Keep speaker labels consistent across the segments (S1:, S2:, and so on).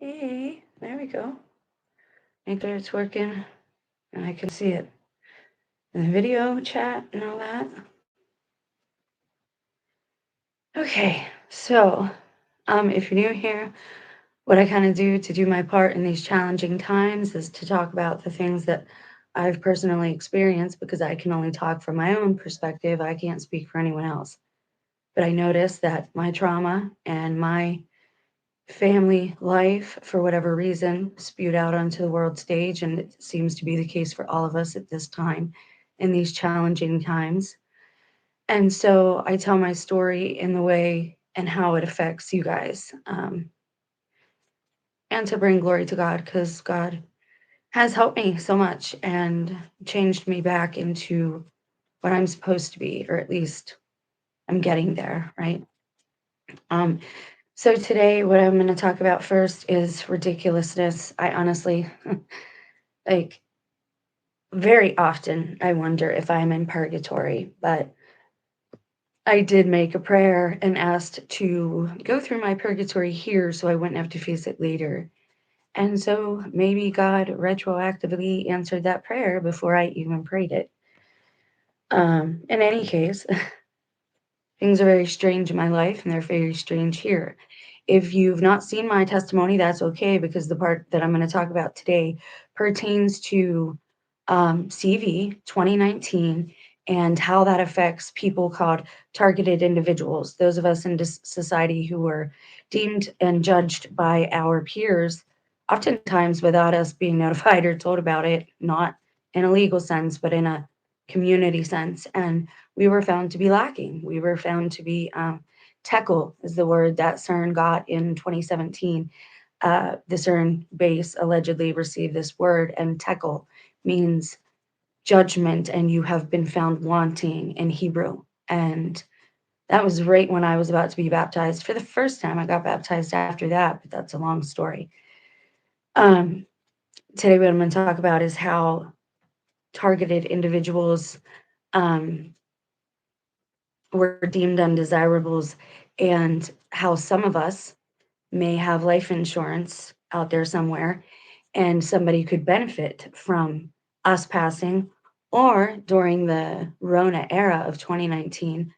S1: Hey, there we go. Make sure it's working and I can see it in the video chat and all that. Okay, so if you're new here, what I kind of do to do my part in these challenging times is to talk about the things that I've personally experienced because I can only talk from my own perspective. I can't speak for anyone else. But I noticed that my trauma and my family life, for whatever reason, spewed out onto the world stage. And it seems to be the case for all of us at this time in these challenging times. And so I tell my story in the way and how it affects you guys, and to bring glory to God because God has helped me so much and changed me back into what I'm supposed to be, or at least I'm getting there, right? Um, so today, what I'm going to talk about first is ridiculousness. I honestly, like, very often, I wonder if I'm in purgatory, but I did make a prayer and asked to go through my purgatory here so I wouldn't have to face it later. And so maybe God retroactively answered that prayer before I even prayed it. In any case, things are very strange in my life and they're very strange here. If you've not seen my testimony, that's okay because the part that I'm going to talk about today pertains to CV 2019 and how that affects people called targeted individuals, those of us in society who were deemed and judged by our peers, oftentimes without us being notified or told about it, not in a legal sense, but in a community sense. And we were found to be lacking. We were found to be tekel is the word that CERN got in 2017. The CERN base allegedly received this word, and tekel means judgment, and you have been found wanting in Hebrew. And that was right when I was about to be baptized for the first time. I got baptized after that, but that's a long story. Um, Today, what I'm going to talk about is how targeted individuals um, were deemed undesirables and how some of us may have life insurance out there somewhere and somebody could benefit from us passing or during the Rona era of 2019.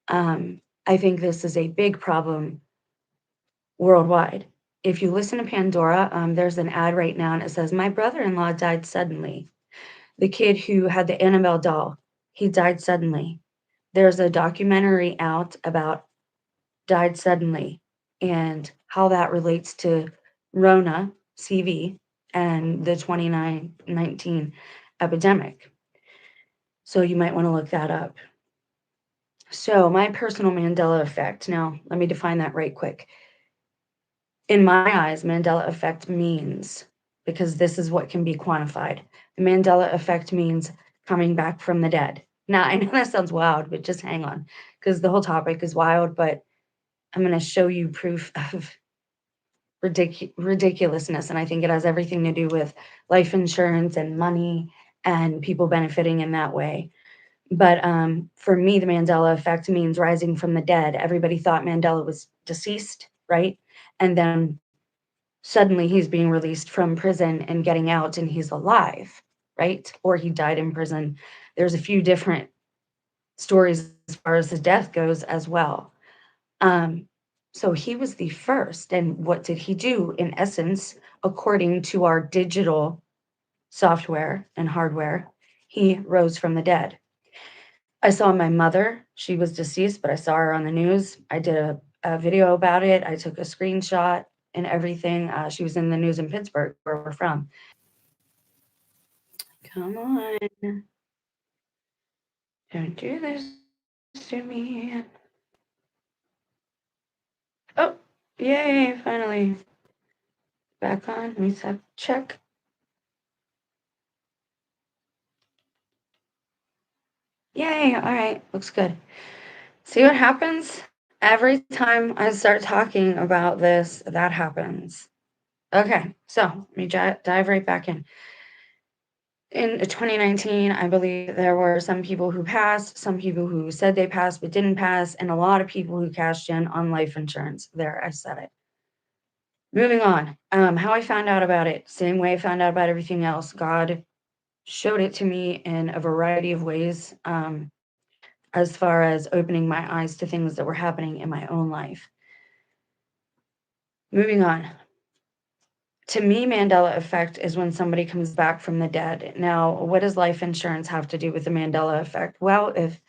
S1: I think this is a big problem worldwide. If you listen to Pandora, there's an ad right now and it says, "My brother in law died suddenly." The kid who had the Annabelle doll, he died suddenly. There's a documentary out about died suddenly and how that relates to Rona, CV, and the 2019 epidemic. So you might want to look that up. So, my personal Mandela effect. Now, let me define that right quick. In my eyes, Mandela effect means, because this is what can be quantified, the Mandela effect means coming back from the dead. Now, I know that sounds wild, but just hang on, because the whole topic is wild, but I'm going to show you proof of ridiculousness. And I think it has everything to do with life insurance and money and people benefiting in that way. But for me, the Mandela effect means rising from the dead. Everybody thought Mandela was deceased, right? And then suddenly he's being released from prison and getting out and he's alive, right? Or he died in prison. There's a few different stories as far as his death goes as well. Um, so he was the first. And what did he do? In essence, according to our digital software and hardware, he rose from the dead. I saw my mother. She was deceased, but I saw her on the news. I did a video about it. I took a screenshot and everything. She was in the news in Pittsburgh, where we're from. Come on. Don't do this to me. Oh, yay, finally. Back on. Let me check. Yay, all right, looks good. See what happens? Every time I start talking about this, that happens. Okay, so let me dive right back in. In 2019, I believe there were some people who passed, some people who said they passed but didn't pass, and a lot of people who cashed in on life insurance. There, I said it. Moving on. How I found out about it, same way I found out about everything else. God showed it to me in a variety of ways, as far as opening my eyes to things that were happening in my own life. Moving on. To me, Mandela effect is when somebody comes back from the dead. Now, what does life insurance have to do with the Mandela effect? Well, if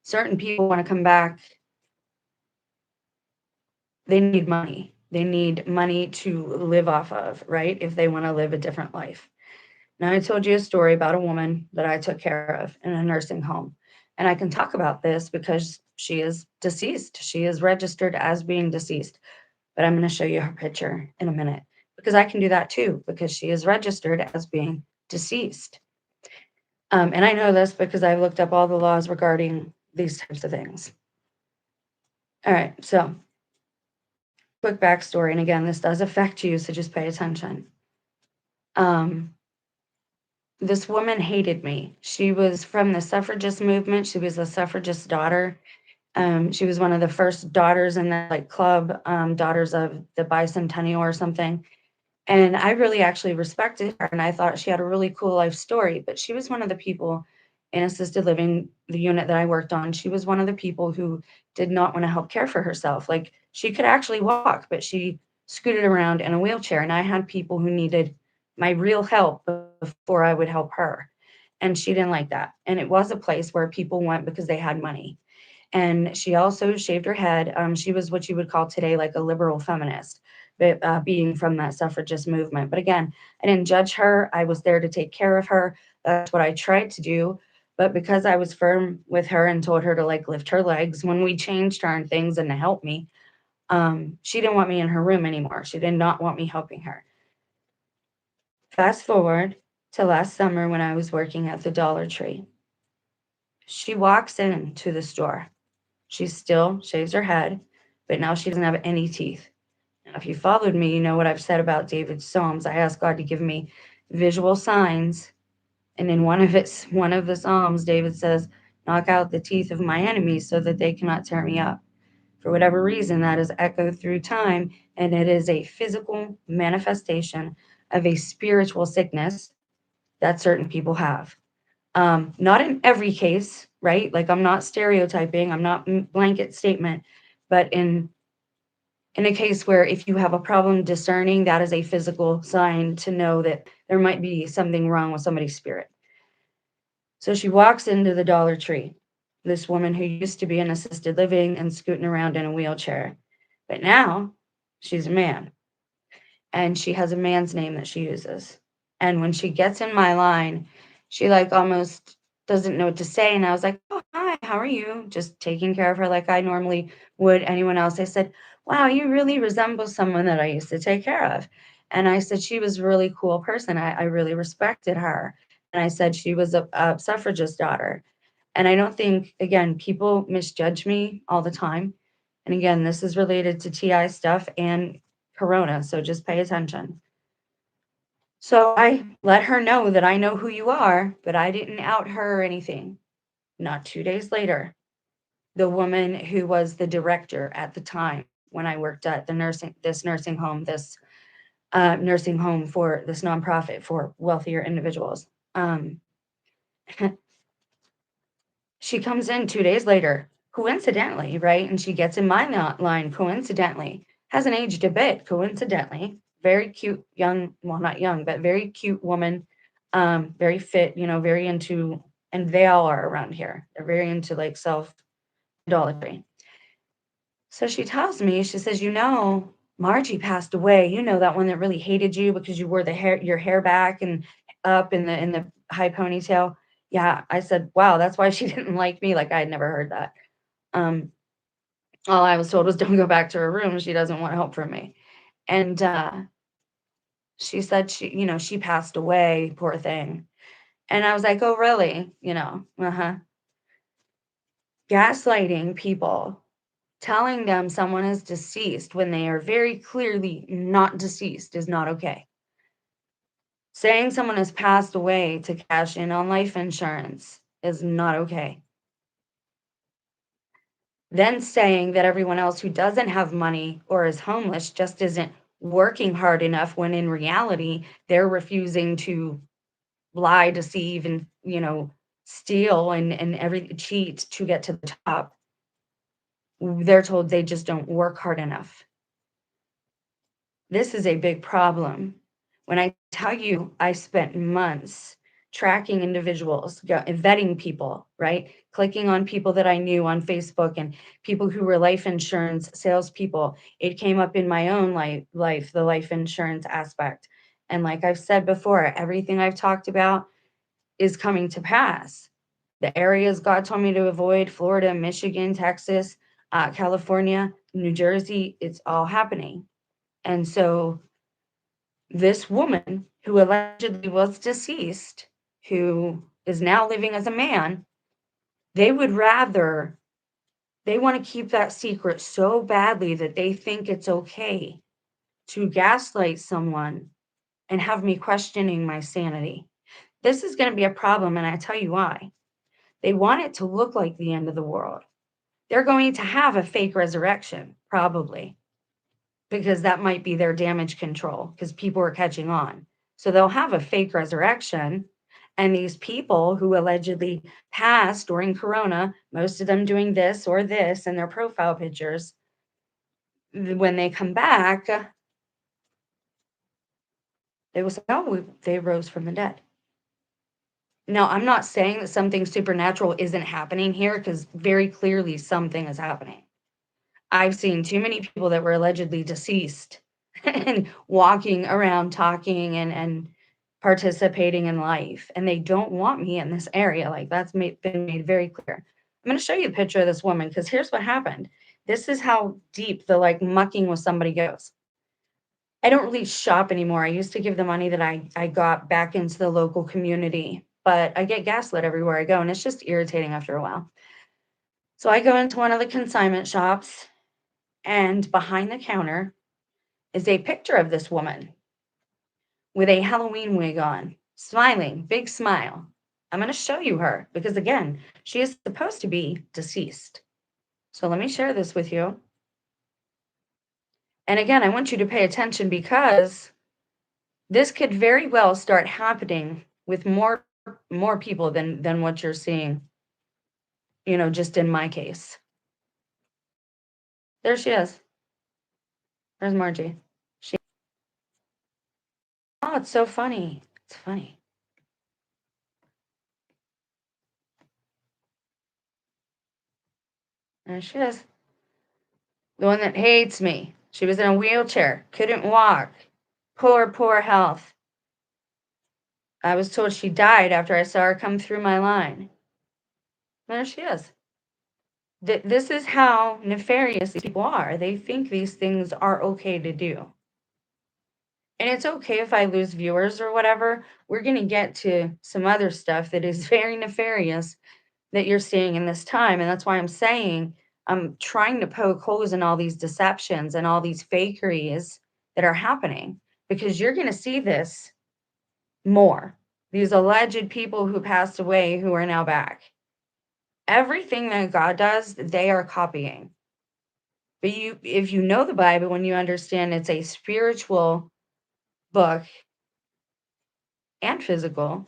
S1: certain people want to come back, they need money. They need money to live off of, right? If they want to live a different life. Now, I told you a story about a woman that I took care of in a nursing home. And I can talk about this because she is deceased. She is registered as being deceased. But I'm going to show you her picture in a minute because I can do that too because she is registered as being deceased. And I know this because I've looked up all the laws regarding these types of things. All right, so quick backstory. And again, this does affect you, so just pay attention. Um, this woman hated me. She was from the suffragist movement. She was a suffragist daughter. She was one of the first daughters in the like club, daughters of the bicentennial or something. And I really actually respected her, and I thought she had a really cool life story, but she was one of the people in assisted living, the unit that I worked on, she was one of the people who did not wanna help care for herself. Like, she could actually walk, but she scooted around in a wheelchair, and I had people who needed my real help before I would help her, and she didn't like that, and it was a place where people went because they had money. And she also shaved her head. She was what you would call today like a liberal feminist, but being from that suffragist movement. But again, I didn't judge her. I was there to take care of her. That's what I tried to do. But because I was firm with her and told her to like lift her legs when we changed her and things and to help me, she didn't want me in her room anymore. She did not want me helping her. Fast forward to last summer when I was working at the Dollar Tree. She walks into the store. She still shaves her head, but now she doesn't have any teeth. Now, if you followed me, you know what I've said about David's Psalms. I asked God to give me visual signs. And in one of the Psalms, David says, knock out the teeth of my enemies so that they cannot tear me up. For whatever reason, that is echoed through time, and it is a physical manifestation of a spiritual sickness that certain people have. Not in every case, right? Like I'm not stereotyping, I'm not blanket statement, but in a case where if you have a problem discerning, that is a physical sign to know that there might be something wrong with somebody's spirit. So she walks into the Dollar Tree, this woman who used to be in assisted living and scooting around in a wheelchair, but now she's a man and she has a man's name that she uses. And when she gets in my line, she like almost doesn't know what to say. And I was like, oh, hi, how are you? Just taking care of her like I normally would anyone else. I said, wow, you really resemble someone that I used to take care of. And I said, she was a really cool person. I really respected her. And I said, she was a suffragist daughter. And I don't think, again, people misjudge me all the time. And again, this is related to TI stuff and Corona, so just pay attention. So I let her know that I know who you are, but I didn't out her or anything. Not 2 days later, the woman who was the director at the time when I worked at the nursing home for this nonprofit for wealthier individuals. She comes in 2 days later, coincidentally, right? And she gets in my line coincidentally, hasn't aged a bit, coincidentally. Very cute young, well, not young, but very cute woman, very fit, very into, and they all are around here. They're very into like self idolatry. So she tells me, she says, Margie passed away. You know that one that really hated you because you wore your hair back and up in the high ponytail. Yeah, I said, wow, that's why she didn't like me. Like I had never heard that. Um, all I was told was don't go back to her room. She doesn't want help from me. And she said she passed away, poor thing. And I was like, oh, really? Uh-huh. Gaslighting people, telling them someone is deceased when they are very clearly not deceased is not okay. Saying someone has passed away to cash in on life insurance is not okay. Then saying that everyone else who doesn't have money or is homeless just isn't working hard enough when in reality they're refusing to lie, deceive, and steal and every cheat to get to the top. They're told they just don't work hard enough. This is a big problem. When I tell you I spent months tracking individuals, vetting people, right? Clicking on people that I knew on Facebook and people who were life insurance salespeople. It came up in my own life, the life insurance aspect. And like I've said before, everything I've talked about is coming to pass. The areas God told me to avoid, Florida, Michigan, Texas, California, New Jersey, it's all happening. And so this woman who allegedly was deceased, who is now living as a man, they would rather, they want to keep that secret so badly that they think it's okay to gaslight someone and have me questioning my sanity. This is going to be a problem, and I tell you why. They want it to look like the end of the world. They're going to have a fake resurrection, probably, because that might be their damage control because people are catching on. So they'll have a fake resurrection. And these people who allegedly passed during Corona, most of them doing this or this in their profile pictures, when they come back, they will say, oh, they rose from the dead. Now, I'm not saying that something supernatural isn't happening here because very clearly something is happening. I've seen too many people that were allegedly deceased and walking around talking and participating in life, and they don't want me in this area. Like that's been made very clear. I'm going to show you a picture of this woman because here's what happened. This is how deep the like mucking with somebody goes. I don't really shop anymore. I used to give the money that I got back into the local community, but I get gaslit everywhere I go, and it's just irritating after a while. So I go into one of the consignment shops, and behind the counter is a picture of this woman with a Halloween wig on, smiling, big smile. I'm going to show you her because, again, she is supposed to be deceased. So let me share this with you. And again, I want you to pay attention because this could very well start happening with more people than what you're seeing, just in my case. There she is. There's Margie. Oh, it's so funny. It's funny. There she is. The one that hates me. She was in a wheelchair, couldn't walk. Poor health. I was told she died after I saw her come through my line. There she is. This is how nefarious these people are. They think these things are okay to do. And it's okay if I lose viewers or whatever. We're going to get to some other stuff that is very nefarious that you're seeing in this time. And that's why I'm saying I'm trying to poke holes in all these deceptions and all these fakeries that are happening because you're going to see this more. These alleged people who passed away who are now back. Everything that God does, they are copying. But if you know the Bible, when you understand it's a spiritual book and physical,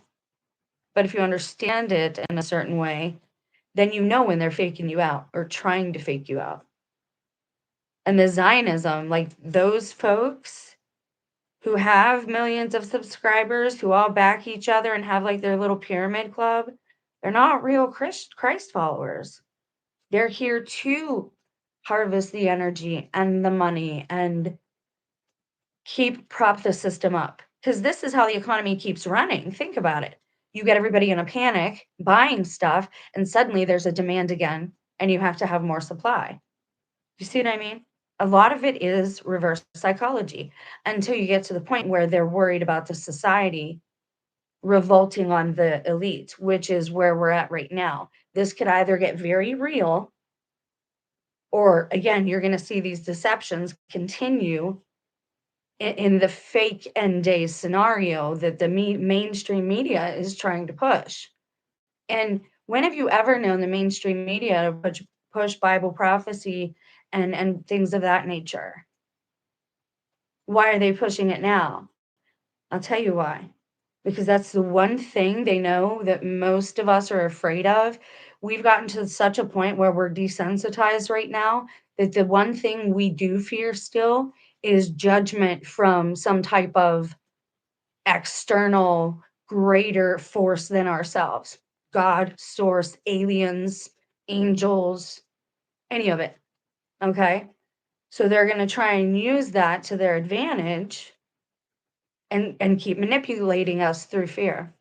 S1: but if you understand it in a certain way, then you know when they're faking you out or trying to fake you out. And the Zionism, like those folks who have millions of subscribers, who all back each other and have like their little pyramid club, they're not real Christ followers. They're here to harvest the energy and the money and prop the system up. Because this is how the economy keeps running. Think about it. You get everybody in a panic buying stuff, and suddenly there's a demand again, and you have to have more supply. You see what I mean? A lot of it is reverse psychology until you get to the point where they're worried about the society revolting on the elite, which is where we're at right now. This could either get very real, or again, you're going to see these deceptions continue in the fake end days scenario that the mainstream media is trying to push. And when have you ever known the mainstream media to push Bible prophecy and things of that nature? Why are they pushing it now? I'll tell you why. Because that's the one thing they know that most of us are afraid of. We've gotten to such a point where we're desensitized right now that the one thing we do fear still is judgment from some type of external greater force than ourselves. God, source, aliens, angels, any of it. Okay. So they're going to try and use that to their advantage and keep manipulating us through fear.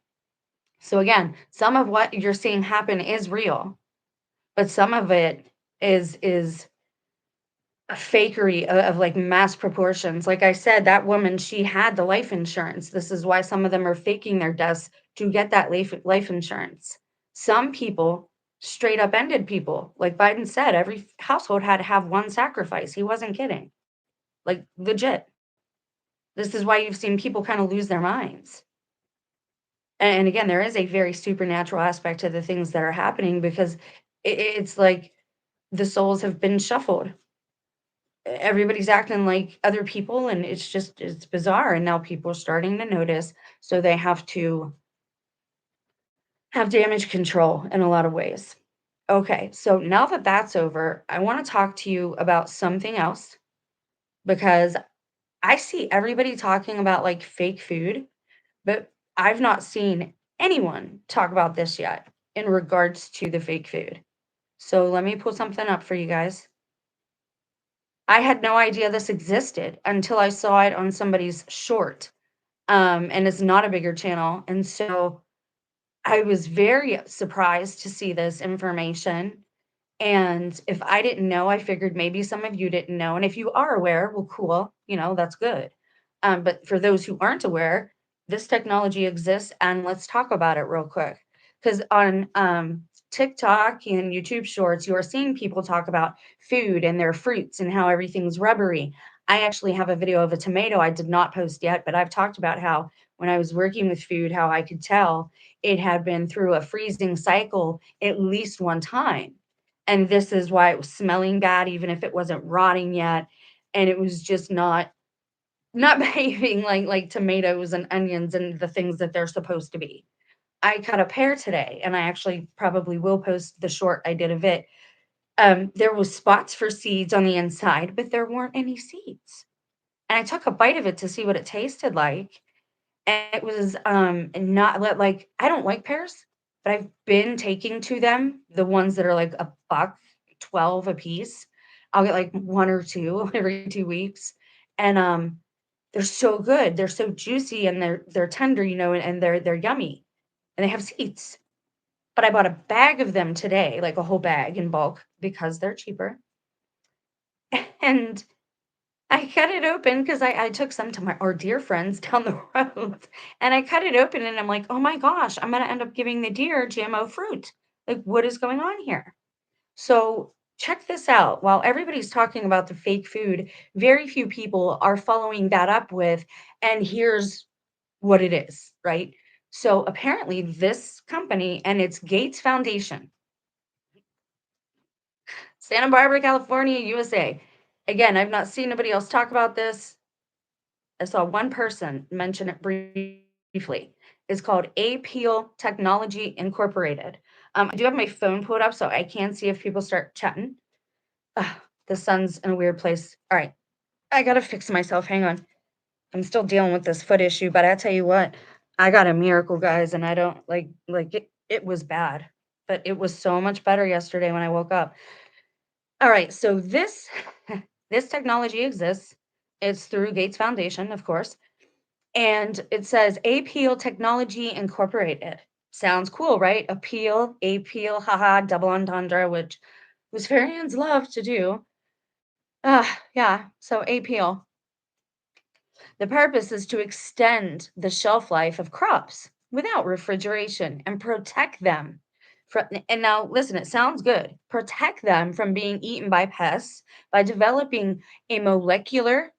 S1: So again, some of what you're seeing happen is real, but some of it is a fakery of like mass proportions. Like I said, that woman, she had the life insurance. This is why some of them are faking their deaths to get that life insurance. Some people straight up ended people. Like Biden said, every household had to have one sacrifice. He wasn't kidding. Like legit. This is why you've seen people kind of lose their minds. And again, there is a very supernatural aspect to the things that are happening because it's like the souls have been shuffled. Everybody's acting like other people, and it's bizarre. And now people are starting to notice, so they have to have damage control in a lot of ways. Okay, so now that that's over, I want to talk to you about something else because I see everybody talking about like fake food. But I've not seen anyone talk about this yet in regards to the fake food. So let me pull something up for you guys. I had no idea this existed until I saw it on somebody's short. And it's not a bigger channel. And so I was very surprised to see this information. And if I didn't know, I figured maybe some of you didn't know. And if you are aware, well, cool, that's good. But for those who aren't aware, this technology exists, and let's talk about it real quick. Because on TikTok and YouTube Shorts, you are seeing people talk about food and their fruits and how everything's rubbery. I actually have a video of a tomato I did not post yet, but I've talked about how when I was working with food, how I could tell it had been through a freezing cycle at least one time. And this is why it was smelling bad, even if it wasn't rotting yet. And it was just not behaving like tomatoes and onions and the things that they're supposed to be. I cut a pear today, and I actually probably will post the short I did of it. There was spots for seeds on the inside, but there weren't any seeds. And I took a bite of it to see what it tasted like, and it was not like I don't like pears, but I've been taking to them the ones that are like a buck 12 a piece. I'll get like one or two every 2 weeks, and they're so good. They're so juicy and they're tender, and they're yummy, and they have seeds. But I bought a bag of them today, like a whole bag in bulk because they're cheaper. And I cut it open because I took some to our deer friends down the road, and I cut it open, and I'm like, "Oh my gosh, I'm gonna end up giving the deer GMO fruit. Like, what is going on here?" So check this out. While everybody's talking about the fake food, very few people are following that up with, and here's what it is, right? So apparently, this company and its Gates Foundation, Santa Barbara, California, USA. Again, I've not seen anybody else talk about this. I saw one person mention it briefly. It's called Appeal Technology Incorporated. I do have my phone pulled up so I can see if people start chatting. Ugh, the sun's in a weird place. All right, I gotta fix myself. Hang on. I'm still dealing with this foot issue, but I tell you what, I got a miracle, guys, and I don't like it. It was bad, but it was so much better yesterday when I woke up. All right, so this this technology exists. It's through Gates Foundation, of course. And it says Appeal Technology Incorporated. Sounds cool, right? Appeal, haha, double entendre, which Luciferians love to do. Yeah, so Appeal. The purpose is to extend the shelf life of crops without refrigeration and protect them from, and now listen, it sounds good. Protect them from being eaten by pests by developing a molecular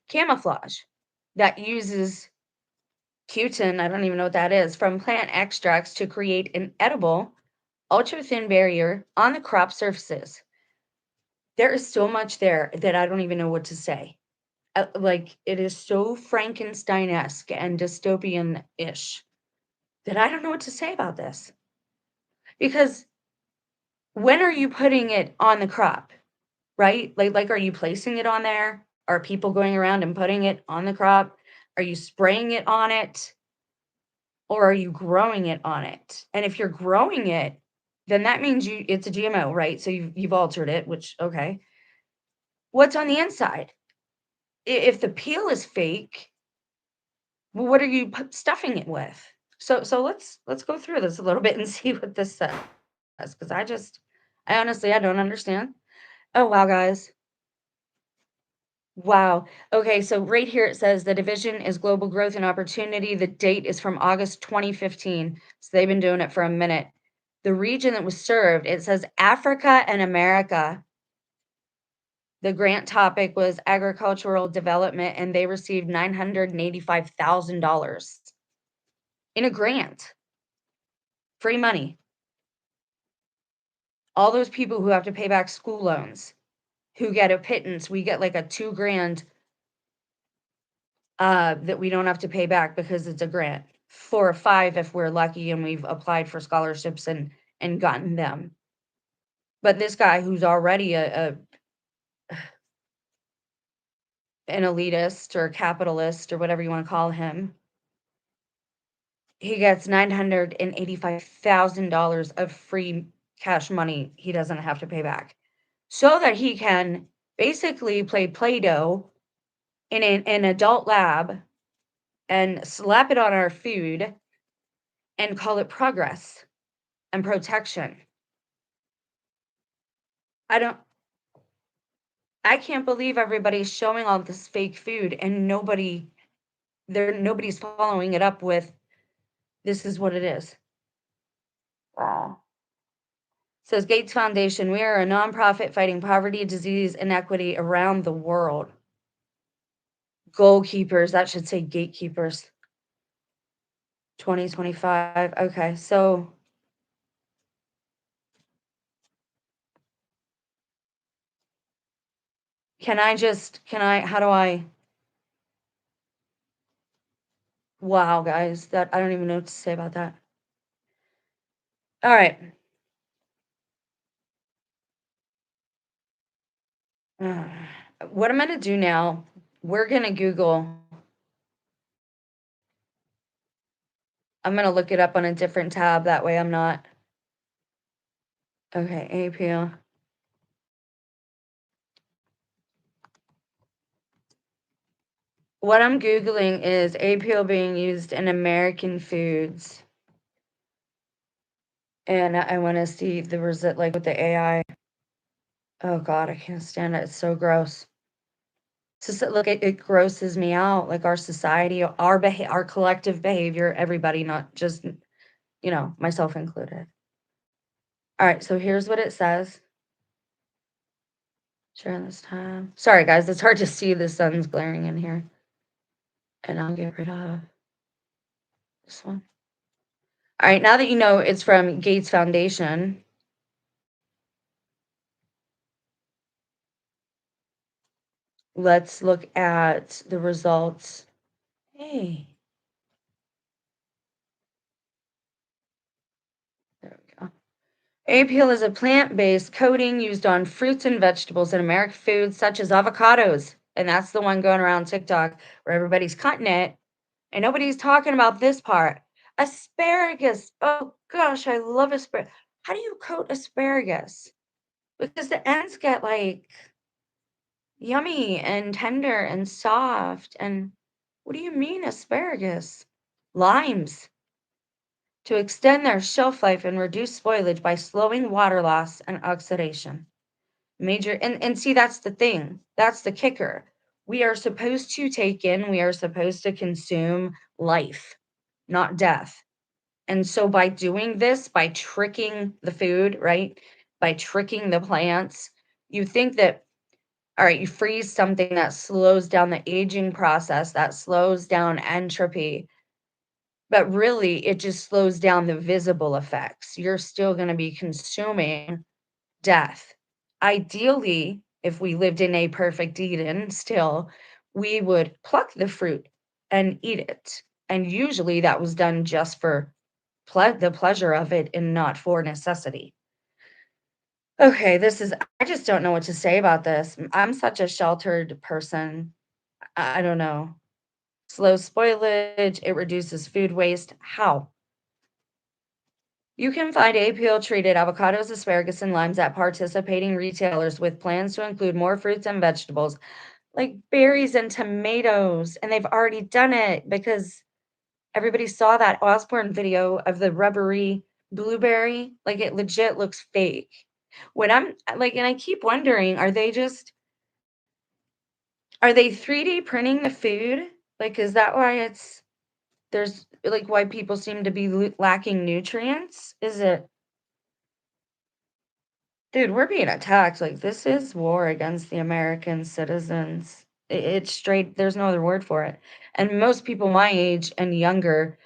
S1: camouflage that uses cutin, I don't even know what that is, from plant extracts to create an edible, ultra thin barrier on the crop surfaces. There is so much there that I don't even know what to say. Like, it is so Frankenstein-esque and dystopian-ish that I don't know what to say about this. Because when are you putting it on the crop, right? Are you placing it on there? Are people going around and putting it on the crop? Are you spraying it on it? Or are you growing it on it? And if you're growing it, then that means it's a GMO, right? So you've altered it, which okay. What's on the inside? If the peel is fake, well, what are you stuffing it with? So let's go through this a little bit and see what this says because I honestly I don't understand. Oh wow, guys. Wow. Okay, so right here it says the division is global growth and opportunity. The date is from August 2015. So they've been doing it for a minute. The region that was served, it says Africa and America. The grant topic was agricultural development, and they received $985,000 in a grant, free money. All those people who have to pay back school loans, who get a pittance, we get like a 2 grand that we don't have to pay back because it's a grant. 4 or 5 if we're lucky and we've applied for scholarships and gotten them. But this guy who's already a an elitist or capitalist or whatever you wanna call him, he gets $985,000 of free cash money he doesn't have to pay back, so that he can basically play Play-Doh in an adult lab and slap it on our food and call it progress and protection. I don't I can't believe everybody's showing all this fake food and nobody's following it up with, "This is what it is." Wow. Says Gates Foundation, "We are a nonprofit fighting poverty, disease, inequity around the world." Goalkeepers, that should say gatekeepers. 2025. Okay, so how do I wow, guys, that I don't even know what to say about that. All right. What I'm gonna do now, we're gonna Google. I'm gonna look it up on a different tab, that way I'm not okay, APL. What I'm Googling is APL being used in American foods, and I wanna see the result, like, with the AI. Oh god, I can't stand it, it's so gross. Just look, it grosses me out, like, our society, our collective behavior, everybody, not just, myself included. Alright, so here's what it says. During this time. Sorry, guys, it's hard to see, the sun's glaring in here. And I'll get rid of this one. Alright, now that you know it's from Gates Foundation, let's look at the results. Hey, there we go. A-peel is a plant-based coating used on fruits and vegetables in American foods such as avocados. And that's the one going around TikTok where everybody's cutting it and nobody's talking about this part. Asparagus. Oh gosh, I love asparagus. How do you coat asparagus? Because the ends get like yummy and tender and soft. And what do you mean asparagus? Limes to extend their shelf life and reduce spoilage by slowing water loss and oxidation. Major and see that's the thing. That's the kicker. We are supposed to take in, we are supposed to consume life, not death. And so by doing this, by tricking the food, right? By tricking the plants, you think that all right, you freeze something that slows down the aging process, that slows down entropy, but really it just slows down the visible effects. You're still going to be consuming death. Ideally, if we lived in a perfect Eden still, we would pluck the fruit and eat it. And usually that was done just for the pleasure of it and not for necessity. Okay, this is, I just don't know what to say about this. I'm such a sheltered person. I don't know. Slow spoilage, it reduces food waste. How? You can find APL treated avocados, asparagus, and limes at participating retailers with plans to include more fruits and vegetables like berries and tomatoes. And they've already done it because everybody saw that Osborne video of the rubbery blueberry. Like it legit looks fake. When I'm like, and I keep wondering, are they 3D printing the food? Like, is that why there's like why people seem to be lacking nutrients? Is it, dude, we're being attacked. Like, this is war against the American citizens. It's straight, there's no other word for it. And most people my age and younger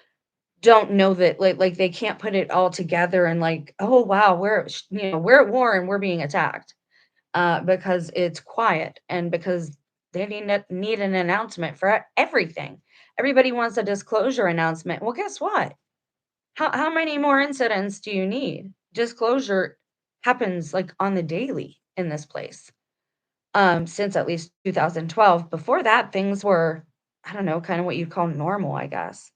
S1: don't know that, like they can't put it all together and like, oh wow, we're at war and we're being attacked. Because it's quiet and because they need an announcement for everything. Everybody wants a disclosure announcement. Well, guess what? How many more incidents do you need? Disclosure happens like on the daily in this place. Since at least 2012. Before that, things were, I don't know, kind of what you call normal, I guess.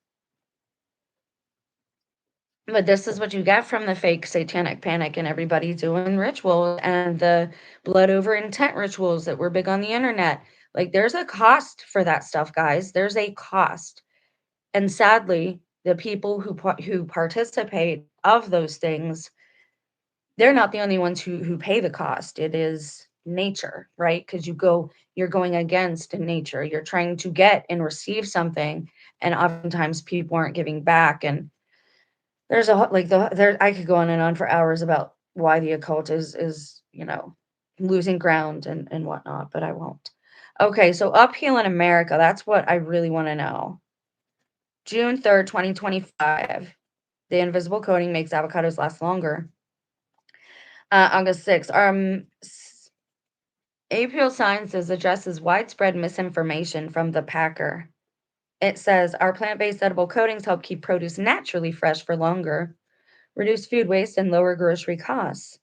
S1: But this is what you get from the fake satanic panic and everybody doing rituals and the blood over intent rituals that were big on the internet. Like, there's a cost for that stuff, guys. There's a cost. And sadly, the people who participate of those things, they're not the only ones who pay the cost. It is nature, right? Because you're going against nature. You're trying to get and receive something, and oftentimes people aren't giving back. And there's there, I could go on and on for hours about why the occult is, losing ground and whatnot, but I won't. Okay, so upheal in America, that's what I really want to know. June 3rd, 2025. The invisible coating makes avocados last longer. August 6th. Appeal Sciences addresses widespread misinformation from the packer. It says our plant-based edible coatings help keep produce naturally fresh for longer, reduce food waste, and lower grocery costs.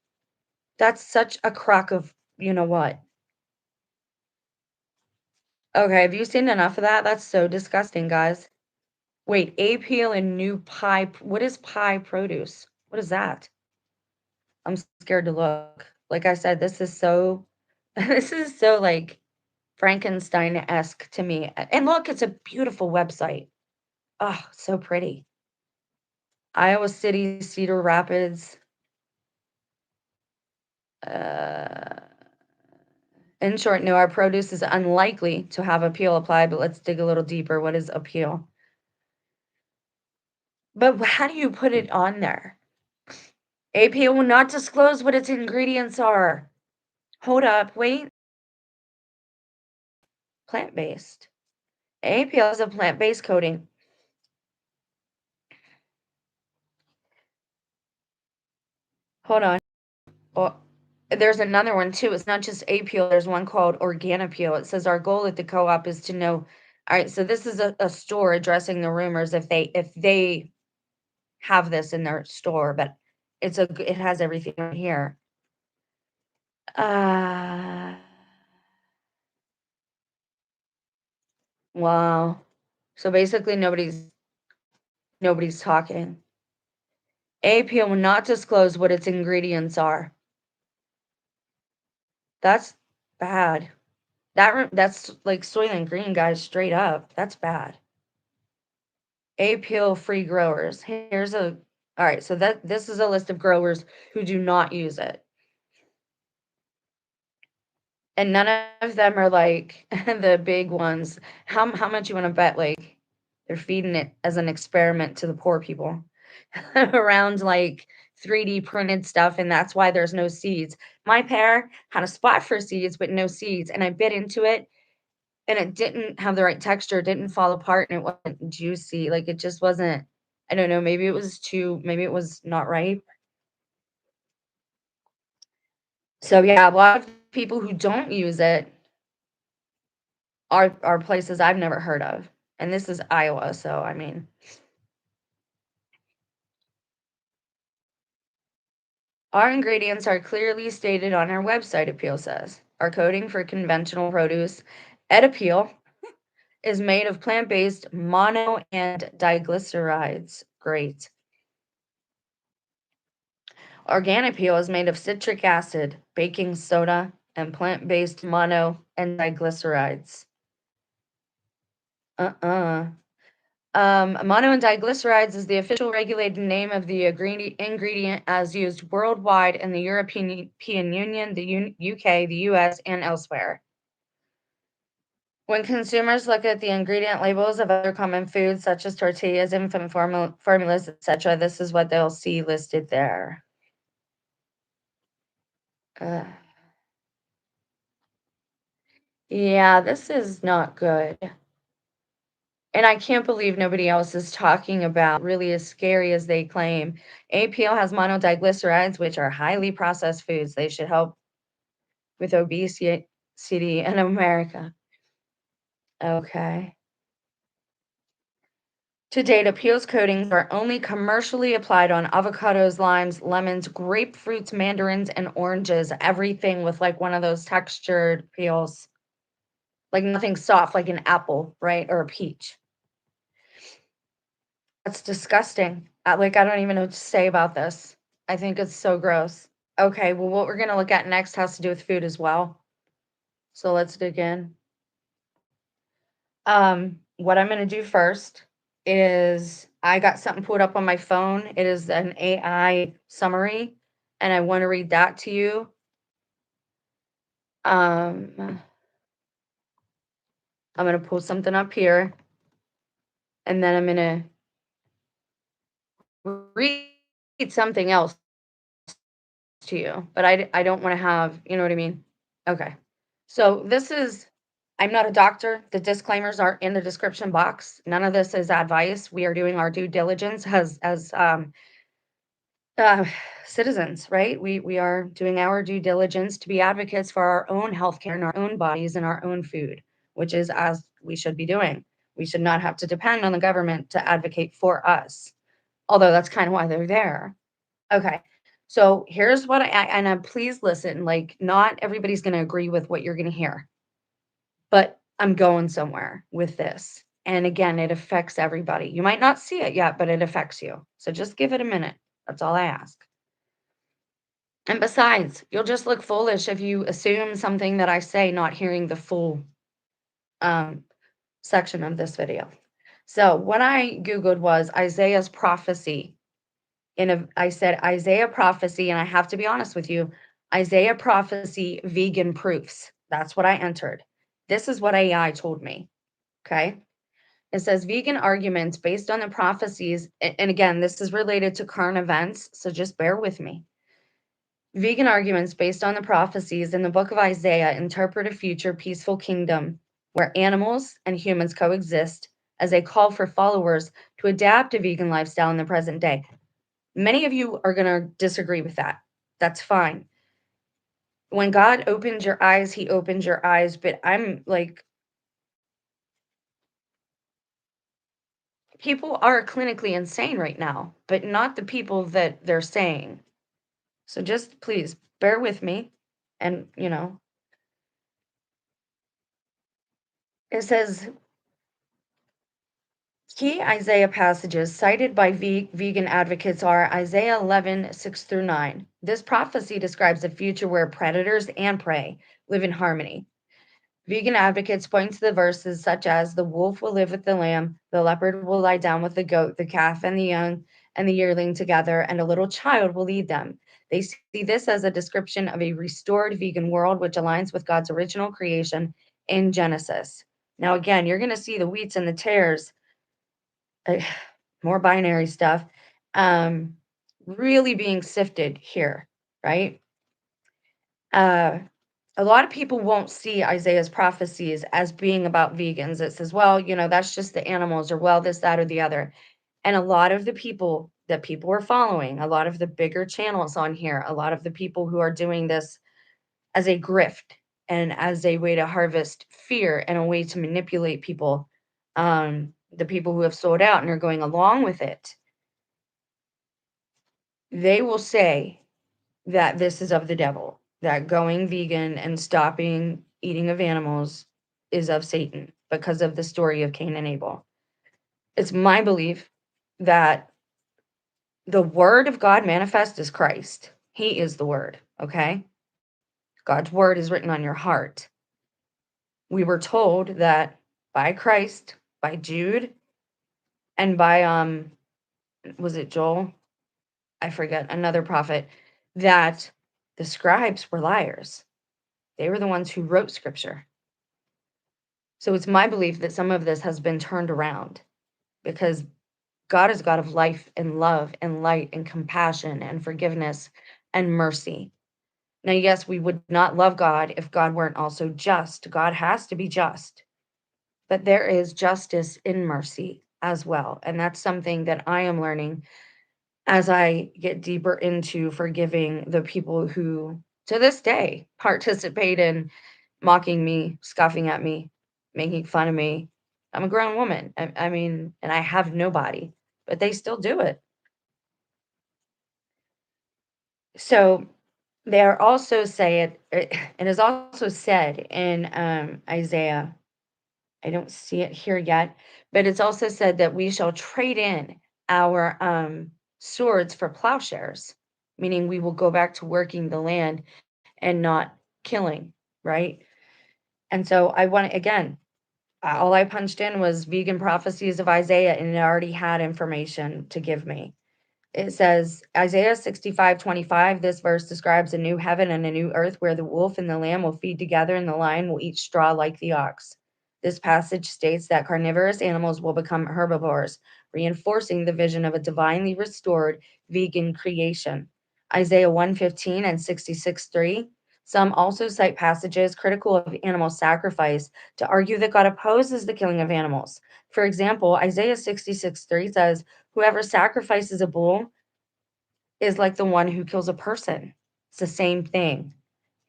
S1: That's such a crock of you know what. Okay, have you seen enough of that? That's so disgusting, guys. Wait, appeal and new pie. What is pie produce? What is that? I'm scared to look. Like I said, this is so, this is so like Frankenstein-esque to me. And look, it's a beautiful website. Oh, so pretty. Iowa City, Cedar Rapids. Uh, in short, no, our produce is unlikely to have appeal applied, but let's dig a little deeper. What is appeal? But how do you put it on there? APL will not disclose what its ingredients are. Hold up, wait. Plant-based. APL is a plant-based coating. Hold on. Oh, there's another one too. It's not just APL. There's one called Organapeel. It says our goal at the co-op is to know. All right, so this is a store addressing the rumors if they have this in their store, but it has everything right here. Uh, wow. So basically nobody's talking. APL will not disclose what its ingredients are. That's bad. That's like Soylent Green, guys, straight up. That's bad. APL free growers. All right, so this is a list of growers who do not use it. And none of them are like the big ones. How much you want to bet like they're feeding it as an experiment to the poor people around like 3D printed stuff, and that's why there's no seeds. My pear had a spot for seeds, but no seeds, and I bit into it, and it didn't have the right texture, it didn't fall apart, and it wasn't juicy. Like it just wasn't. I don't know. Maybe it was not ripe. So yeah, a lot of people who don't use it are places I've never heard of, and this is Iowa, so, I mean, our ingredients are clearly stated on our website, Appeal says. Our coding for conventional produce, Appeal, is made of plant-based mono and diglycerides. Great. Organic peel is made of citric acid, baking soda, and plant-based mono and diglycerides. Uh-uh. Mono and diglycerides is the official regulated name of the ingredient as used worldwide in the European Union, the UK, the US, and elsewhere. When consumers look at the ingredient labels of other common foods such as tortillas, infant formulas, etc., this is what they'll see listed there. Uh, yeah, this is not good. And I can't believe nobody else is talking about really as scary as they claim. APL has monodiglycerides, which are highly processed foods. They should help with obesity in America. Okay. To date, Appeals coatings are only commercially applied on avocados, limes, lemons, grapefruits, mandarins, and oranges. Everything with like one of those textured peels, like nothing soft, like an apple, right? Or a peach. That's disgusting. Like, I don't even know what to say about this. I think it's so gross. Okay, well, what we're gonna look at next has to do with food as well. So let's dig in. What I'm gonna do first is I got something pulled up on my phone. It is an AI summary, and I want to read that to you. I'm gonna pull something up here, and then I'm gonna read something else to you. But I don't want to have, you know what I mean? Okay. So this is I'm not a doctor. The disclaimers are in the description box. None of this is advice. We are doing our due diligence as uh, citizens, right? We are doing our due diligence to be advocates for our own healthcare and our own bodies and our own food, which is as we should be doing. We should not have to depend on the government to advocate for us, although that's kind of why they're there. Okay. So here's what please listen, like not everybody's going to agree with what you're going to hear, but I'm going somewhere with this. And again, it affects everybody. You might not see it yet, but it affects you. So just give it a minute. That's all I ask. And besides, you'll just look foolish if you assume something that I say, not hearing the full um, section of this video. So what I Googled was Isaiah's prophecy. I said Isaiah prophecy, and I have to be honest with you, Isaiah prophecy vegan proofs. That's what I entered. This is what AI told me. Okay. It says vegan arguments based on the prophecies. And again, this is related to current events. So just bear with me. Vegan arguments based on the prophecies in the book of Isaiah interpret a future peaceful kingdom where animals and humans coexist as they call for followers to adapt a vegan lifestyle in the present day. Many of you are going to disagree with that. That's fine. When God opens your eyes, he opens your eyes. But I'm like, people are clinically insane right now, but not the people that they're saying. So just please bear with me. And, it says key Isaiah passages cited by vegan advocates are Isaiah 11:6 through 9. This prophecy describes a future where predators and prey live in harmony. Vegan advocates point to the verses such as the wolf will live with the lamb, the leopard will lie down with the goat, the calf and the young and the yearling together, and a little child will lead them. They see this as a description of a restored vegan world which aligns with God's original creation in Genesis. Now, again, you're going to see the wheats and the tares, uh, more binary stuff, um, really being sifted here, right? Uh, a lot of people won't see Isaiah's prophecies as being about vegans. It says, well, that's just the animals, or well, this, that, or the other. And a lot of the people that people are following, a lot of the bigger channels on here, a lot of the people who are doing this as a grift, and as a way to harvest fear and a way to manipulate people, the people who have sold out and are going along with it, they will say that this is of the devil, that going vegan and stopping eating of animals is of Satan because of the story of Cain and Abel. It's my belief that the word of God manifest is Christ. He is the word, okay? God's word is written on your heart. We were told that by Christ, by Jude, and by was it Joel? I forget, another prophet, that the scribes were liars. They were the ones who wrote scripture. So it's my belief that some of this has been turned around because God is a God of life and love and light and compassion and forgiveness and mercy. Now, yes, we would not love God if God weren't also just. God has to be just, but there is justice in mercy as well. And that's something that I am learning as I get deeper into forgiving the people who, to this day, participate in mocking me, scoffing at me, making fun of me. I'm a grown woman. I mean, and I have nobody, but they still do it. So they are also say it is also said in Isaiah. I don't see it here yet, but it's also said that we shall trade in our swords for plowshares, meaning we will go back to working the land and not killing, right? And so I want to, again, all I punched in was vegan prophecies of Isaiah, and it already had information to give me. It says, Isaiah 65:25, this verse describes a new heaven and a new earth where the wolf and the lamb will feed together and the lion will eat straw like the ox. This passage states that carnivorous animals will become herbivores, reinforcing the vision of a divinely restored vegan creation. Isaiah 1:15 and 66:3. Some also cite passages critical of animal sacrifice to argue that God opposes the killing of animals. For example, Isaiah 66:3 says, whoever sacrifices a bull is like the one who kills a person. It's the same thing.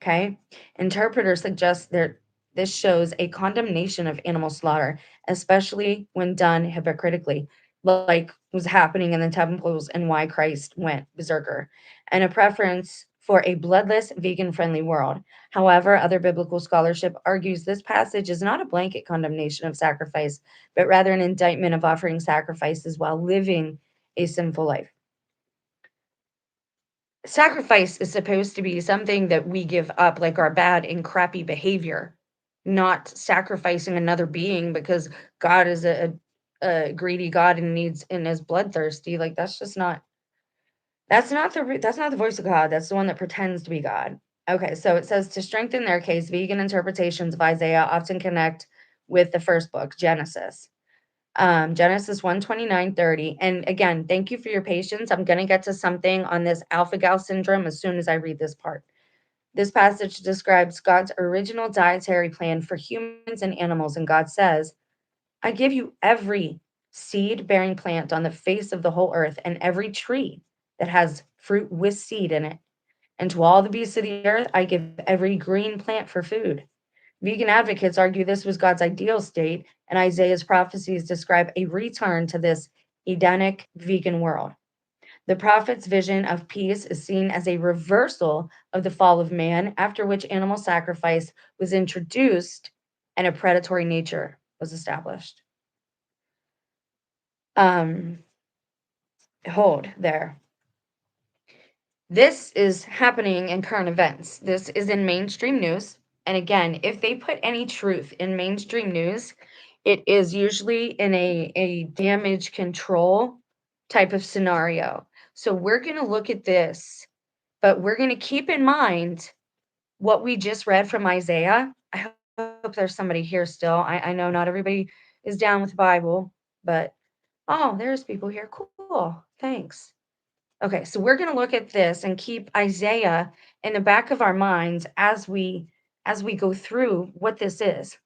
S1: Okay. Interpreters suggest that this shows a condemnation of animal slaughter, especially when done hypocritically, like was happening in the temples and why Christ went berserker, and a preference for a bloodless, vegan friendly world. However, other biblical scholarship argues this passage is not a blanket condemnation of sacrifice, but rather an indictment of offering sacrifices while living a sinful life. Sacrifice is supposed to be something that we give up, like our bad and crappy behavior, not sacrificing another being because God is a greedy God and needs and is bloodthirsty. Like that's just not that's not the voice of God. That's the one that pretends to be God. Okay, so it says to strengthen their case, vegan interpretations of Isaiah often connect with the first book, Genesis. Genesis 1:29-30. And again, thank you for your patience. I'm going to get to something on this alpha gal syndrome as soon as I read this part. This passage describes God's original dietary plan for humans and animals, and God says, I give you every seed bearing plant on the face of the whole earth, and every tree that has fruit with seed in it. And to all the beasts of the earth, I give every green plant for food. Vegan advocates argue this was God's ideal state, and Isaiah's prophecies describe a return to this Edenic vegan world. The prophet's vision of peace is seen as a reversal of the fall of man, after which animal sacrifice was introduced and a predatory nature was established. Um, hold there. This is happening in current events. This is in mainstream news. And again, if they put any truth in mainstream news, it is usually in a damage control type of scenario. So we're going to look at this, but we're going to keep in mind what we just read from Isaiah. I hope there's somebody here still. I know not everybody is down with the Bible, but oh, there's people here. Cool. Thanks. Okay, so we're going to look at this and keep Isaiah in the back of our minds as we go through what this is.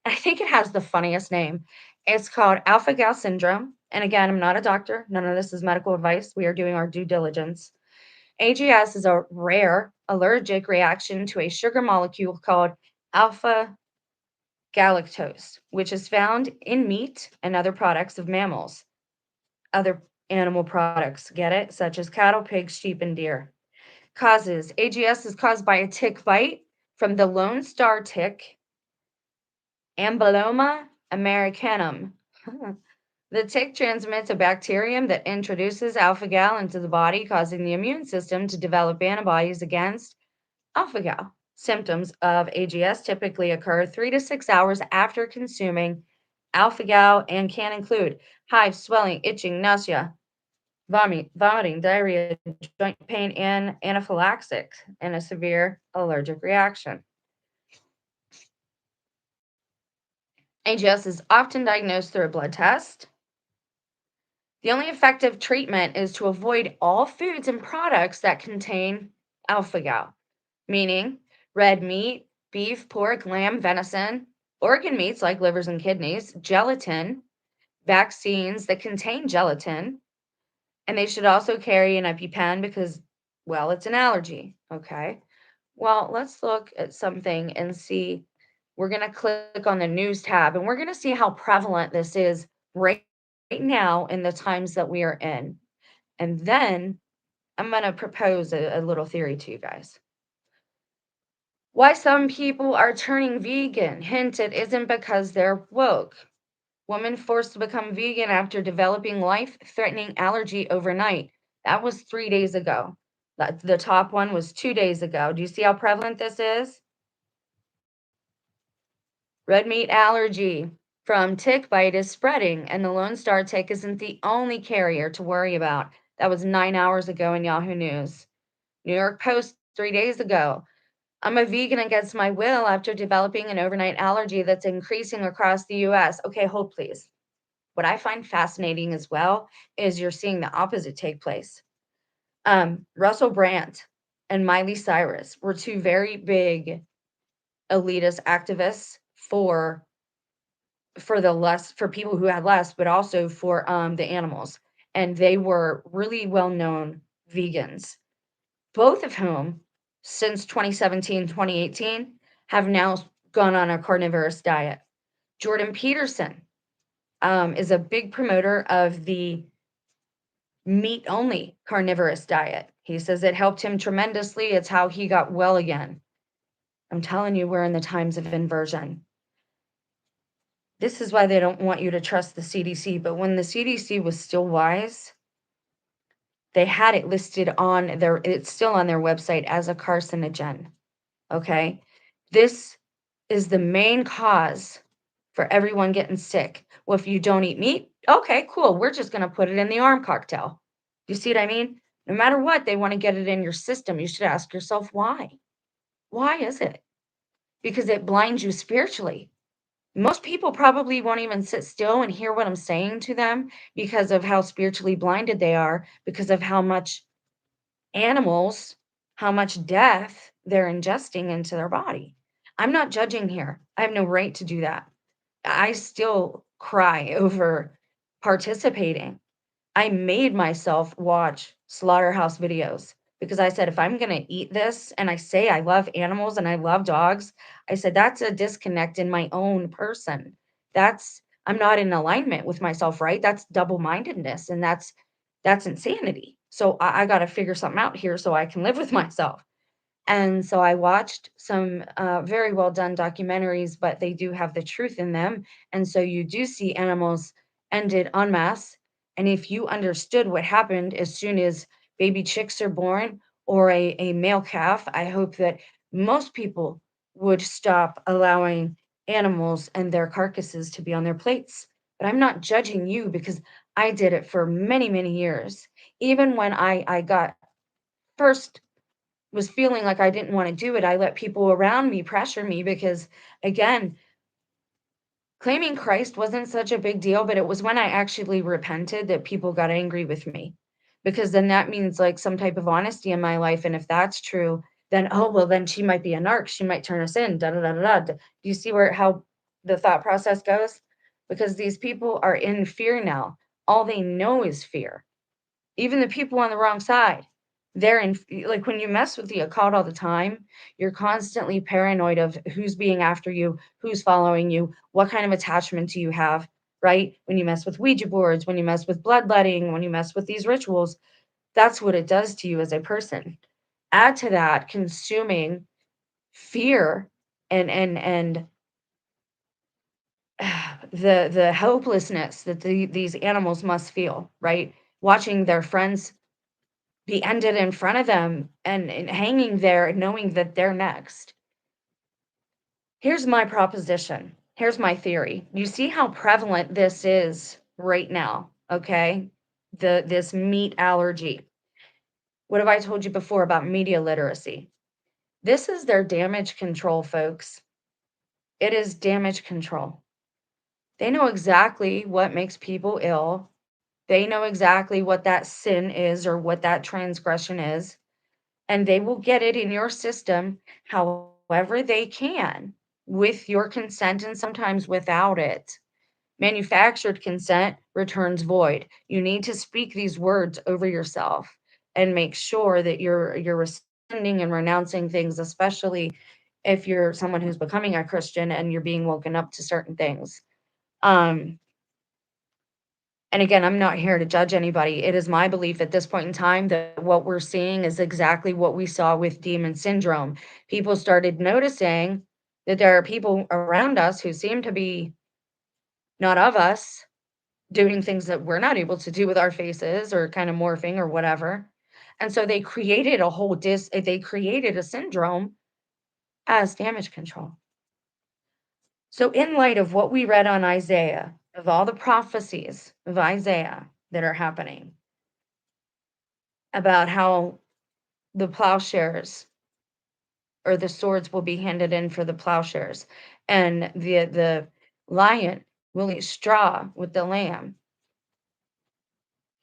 S1: I think it has the funniest name. It's called alpha gal syndrome. And again, I'm not a doctor. None of this is medical advice. We are doing our due diligence. AGS is a rare allergic reaction to a sugar molecule called alpha galactose, which is found in meat and other products of mammals, other animal products, get it? Such as cattle, pigs, sheep, and deer. Causes AGS is caused by a tick bite from the Lone Star tick, Amblyomma americanum. The tick transmits a bacterium that introduces alpha gal into the body, causing the immune system to develop antibodies against alpha gal. Symptoms of AGS typically occur 3 to 6 hours after consuming alpha gal and can include hives, swelling, itching, nausea, vomiting, diarrhea, joint pain, and anaphylaxis, and a severe allergic reaction. AGS is often diagnosed through a blood test. The only effective treatment is to avoid all foods and products that contain alpha gal, meaning red meat, beef, pork, lamb, venison, organ meats like livers and kidneys, gelatin, vaccines that contain gelatin, and they should also carry an EpiPen because, well, it's an allergy. Okay. Well, let's look at something and see. We're going to click on the news tab and we're going to see how prevalent this is right now in the times that we are in. And then I'm going to propose a little theory to you guys. Why some people are turning vegan, hint it isn't because they're woke. Woman forced to become vegan after developing life-threatening allergy overnight. That was 3 days ago. The top one was 2 days ago. Do you see how prevalent this is? Red meat allergy from tick bite is spreading, and the Lone Star tick isn't the only carrier to worry about. That was 9 hours ago in Yahoo News. New York Post 3 days ago. I'm a vegan against my will after developing an overnight allergy that's increasing across the US. Okay, hold please. What I find fascinating as well is you're seeing the opposite take place. Russell Brand and Miley Cyrus were two very big elitist activists for people who had less, but also for the animals. And they were really well-known vegans, both of whom since 2017, 2018 have now gone on a carnivorous diet. Jordan Peterson is a big promoter of the meat only carnivorous diet. He says it helped him tremendously. It's how he got well again. I'm telling you, we're in the times of inversion. This is why they don't want you to trust the CDC. But when the CDC was still wise, they had it listed on it's still on their website as a carcinogen. Okay. This is the main cause for everyone getting sick. Well, if you don't eat meat, okay, cool. We're just going to put it in the arm cocktail. You see what I mean? No matter what, they want to get it in your system. You should ask yourself why. Why is it? Because it blinds you spiritually. Most people probably won't even sit still and hear what I'm saying to them because of how spiritually blinded they are, because of how much animals, how much death they're ingesting into their body. I'm not judging here. I have no right to do that. I still cry over participating. I made myself watch slaughterhouse videos because I said, if I'm going to eat this, and I say I love animals and I love dogs, I said, that's a disconnect in my own person. I'm not in alignment with myself, right? That's double mindedness and that's insanity. So I got to figure something out here so I can live with myself. And so I watched some very well done documentaries, but they do have the truth in them. And so you do see animals ended en masse. And if you understood what happened as soon as baby chicks are born or a male calf, I hope that most people would stop allowing animals and their carcasses to be on their plates. But I'm not judging you because I did it for many, many years. Even when I got first was feeling like I didn't want to do it, I let people around me pressure me because, again, claiming Christ wasn't such a big deal, but it was when I actually repented that people got angry with me because then that means like some type of honesty in my life. And if that's true, then, oh, well, then she might be a narc. She might turn us in. Da da da da da. Do you see how the thought process goes? Because these people are in fear now. All they know is fear. Even the people on the wrong side. They're in like, when you mess with the occult all the time, you're constantly paranoid of who's being after you, who's following you, what kind of attachment do you have, right? When you mess with Ouija boards, when you mess with bloodletting, when you mess with these rituals, that's what it does to you as a person. Add to that consuming fear and the helplessness that these animals must feel, right? Watching their friends be ended in front of them and hanging there and knowing that they're next. Here's my proposition. Here's my theory. You see how prevalent this is right now, okay? This meat allergy. What have I told you before about media literacy? This is their damage control, folks. It is damage control. They know exactly what makes people ill. They know exactly what that sin is or what that transgression is, and they will get it in your system however they can with your consent and sometimes without it. Manufactured consent returns void. You need to speak these words over yourself and make sure that you're rescinding and renouncing things, especially if you're someone who's becoming a Christian and you're being woken up to certain things. Um, and again, I'm not here to judge anybody. It is my belief at this point in time that what we're seeing is exactly what we saw with demon syndrome. People started noticing that there are people around us who seem to be not of us, doing things that we're not able to do with our faces or kind of morphing or whatever. And so they created they created a syndrome as damage control. So in light of what we read on Isaiah, of all the prophecies of Isaiah that are happening about how the plowshares or the swords will be handed in for the plowshares and the lion will eat straw with the lamb,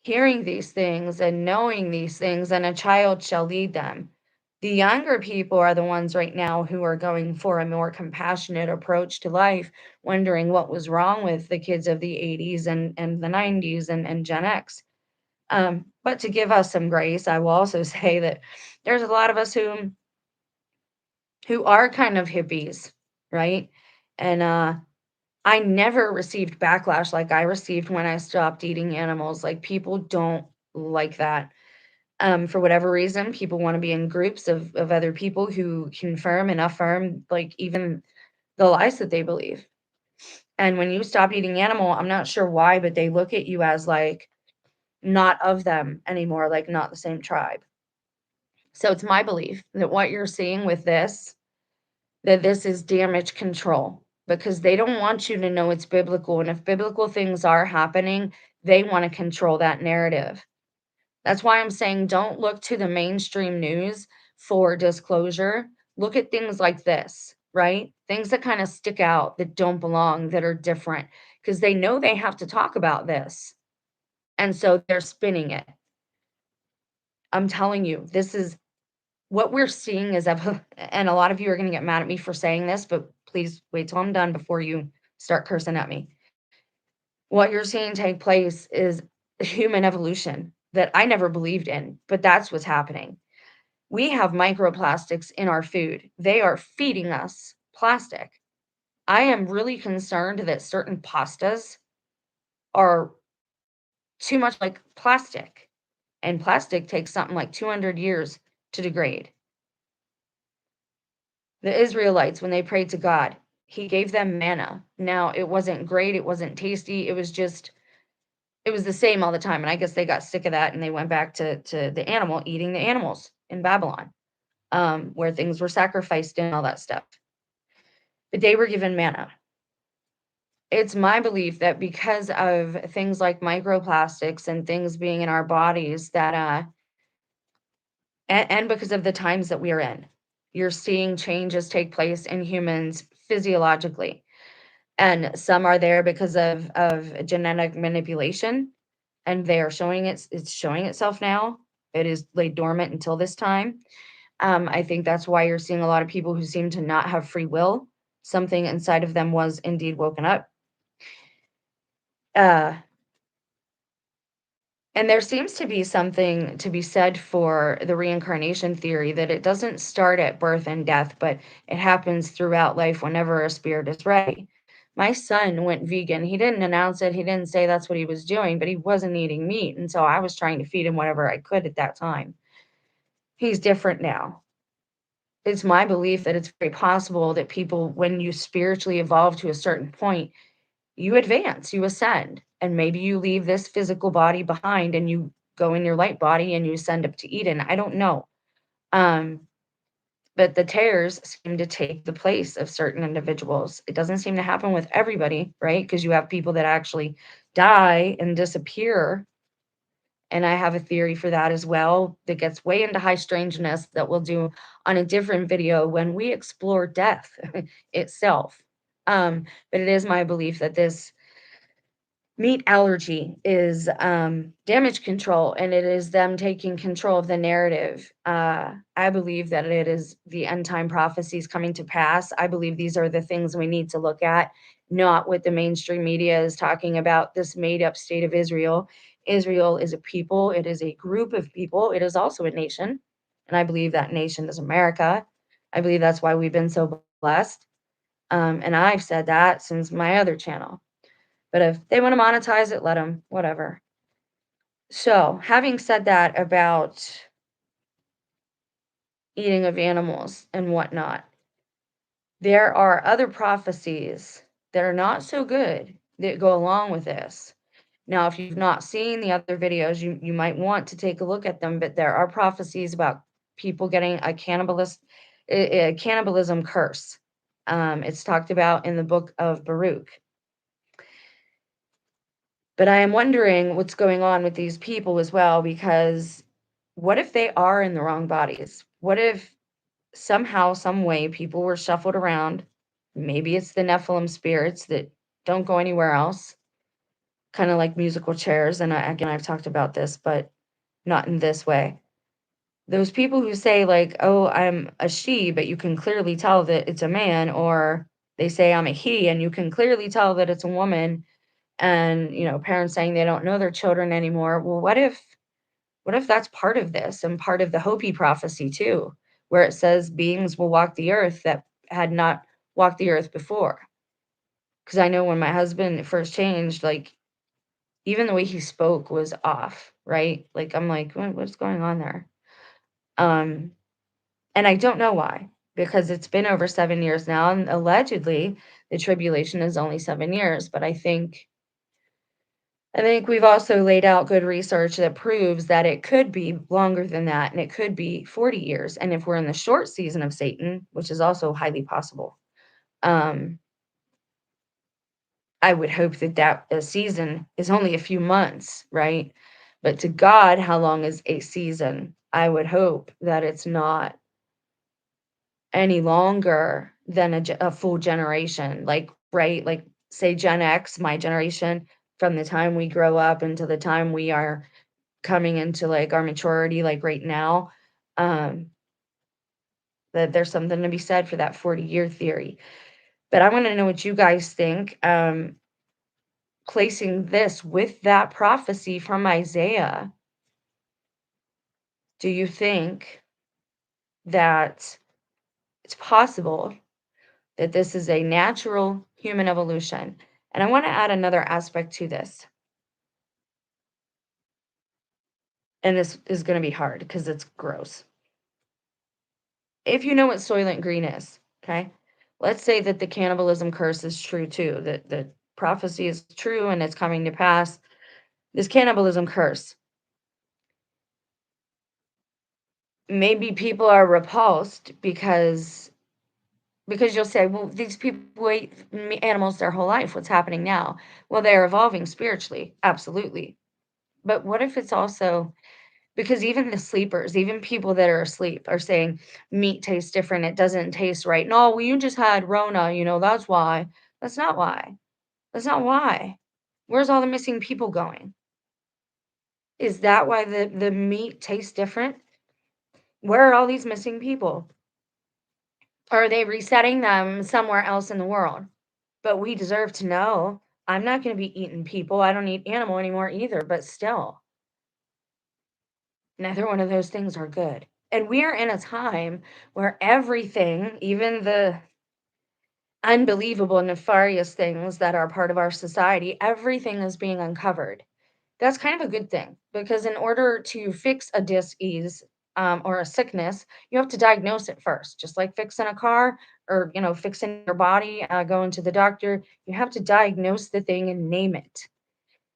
S1: hearing these things and knowing these things, and a child shall lead them. The younger people are the ones right now who are going for a more compassionate approach to life, wondering what was wrong with the kids of the 80s and the 90s and Gen X. But to give us some grace, I will also say that there's a lot of us who are kind of hippies, right? And I never received backlash like I received when I stopped eating animals. Like, people don't like that. For whatever reason, people want to be in groups of other people who confirm and affirm, like, even the lies that they believe. And when you stop eating animal, I'm not sure why, but they look at you as like not of them anymore, like not the same tribe. So it's my belief that what you're seeing with this, that this is damage control, because they don't want you to know it's biblical. And if biblical things are happening, they want to control that narrative. That's why I'm saying don't look to the mainstream news for disclosure. Look at things like this, right? Things that kind of stick out, that don't belong, that are different, because they know they have to talk about this. And so they're spinning it. I'm telling you, this is what we're seeing is and a lot of you are going to get mad at me for saying this, but please wait till I'm done before you start cursing at me. What you're seeing take place is human evolution that I never believed in, but that's what's happening. We have microplastics in our food. They are feeding us plastic. I am really concerned that certain pastas are too much like plastic, and plastic takes something like 200 years to degrade. The Israelites, when they prayed to God, he gave them manna. Now, it wasn't great, it wasn't tasty, it was the same all the time, and I guess they got sick of that and they went back to the animal, eating the animals in Babylon, where things were sacrificed and all that stuff. But they were given manna. It's my belief that because of things like microplastics and things being in our bodies that, and because of the times that we are in, you're seeing changes take place in humans physiologically. And some are there because of genetic manipulation, and they are showing it's showing itself now. It is laid dormant until this time. I think that's why you're seeing a lot of people who seem to not have free will. Something inside of them was indeed woken up. Uh, And there seems to be something to be said for the reincarnation theory that it doesn't start at birth and death, but it happens throughout life whenever a spirit is ready. My son went vegan. He didn't announce it. He didn't say that's what he was doing, but he wasn't eating meat. And so I was trying to feed him whatever I could at that time. He's different now. It's my belief that it's very possible that people, when you spiritually evolve to a certain point, you advance, you ascend, and maybe you leave this physical body behind and you go in your light body and you ascend up to Eden. I don't know. Um, but the tears seem to take the place of certain individuals. It doesn't seem to happen with everybody, right? Because you have people that actually die and disappear. And I have a theory for that as well that gets way into high strangeness that we'll do on a different video when we explore death itself. But it is my belief that this meat allergy is damage control, and it is them taking control of the narrative. I believe that it is the end time prophecies coming to pass. I believe these are the things we need to look at, not what the mainstream media is talking about, this made up state of Israel. Israel is a people, it is a group of people, it is also a nation. And I believe that nation is America. I believe that's why we've been so blessed. And I've said that since my other channel. But if they want to monetize it, let them, whatever. So, having said that about eating of animals and whatnot, there are other prophecies that are not so good that go along with this. Now, if you've not seen the other videos, you might want to take a look at them, but there are prophecies about people getting a cannibalism curse. It's talked about in the book of Baruch. But I am wondering what's going on with these people as well, because what if they are in the wrong bodies? What if somehow, some way, people were shuffled around? Maybe it's the Nephilim spirits that don't go anywhere else, kind of like musical chairs. And again, I've talked about this, but not in this way. Those people who say, like, oh, I'm a she, but you can clearly tell that it's a man, or they say I'm a he, and you can clearly tell that it's a woman, and parents saying they don't know their children anymore. Well, what if that's part of this and part of the Hopi prophecy too, where it says beings will walk the earth that had not walked the earth before? Because I know when my husband first changed, like, even the way he spoke was off, right? Like, I'm like, what's going on there? Um, and I don't know why, because it's been over 7 years now, and allegedly the tribulation is only 7 years, but I think we've also laid out good research that proves that it could be longer than that, and it could be 40 years. And if we're in the short season of Satan, which is also highly possible, um, I would hope that a season is only a few months, right? But to God, how long is a season? I would hope that it's not any longer than a full generation. Like, right? Like, say Gen X, my generation, from the time we grow up until the time we are coming into, like, our maturity, like, right now, um, that there's something to be said for that 40-year theory. But I wanna know what you guys think, placing this with that prophecy from Isaiah. Do you think that it's possible that this is a natural human evolution? And I wanna add another aspect to this, and this is gonna be hard because it's gross. If you know what Soylent Green is, okay? Let's say that the cannibalism curse is true too, that the prophecy is true and it's coming to pass. This cannibalism curse, maybe people are repulsed because you'll say, well, these people ate animals their whole life. What's happening now? Well, they're evolving spiritually, absolutely. But what if it's also because even the sleepers, even people that are asleep are saying meat tastes different. It doesn't taste right. No, well, you just had Rona, that's why. That's not why. That's not why. Where's all the missing people going? Is that why the meat tastes different? Where are all these missing people? Or are they resetting them somewhere else in the world? But we deserve to know. I'm not going to be eating people. I don't eat animal anymore either, but still. Neither one of those things are good. And we are in a time where everything, even the unbelievable, nefarious things that are part of our society, everything is being uncovered. That's kind of a good thing because in order to fix a disease or a sickness, you have to diagnose it first. Just like fixing a car or fixing your body, going to the doctor, you have to diagnose the thing and name it.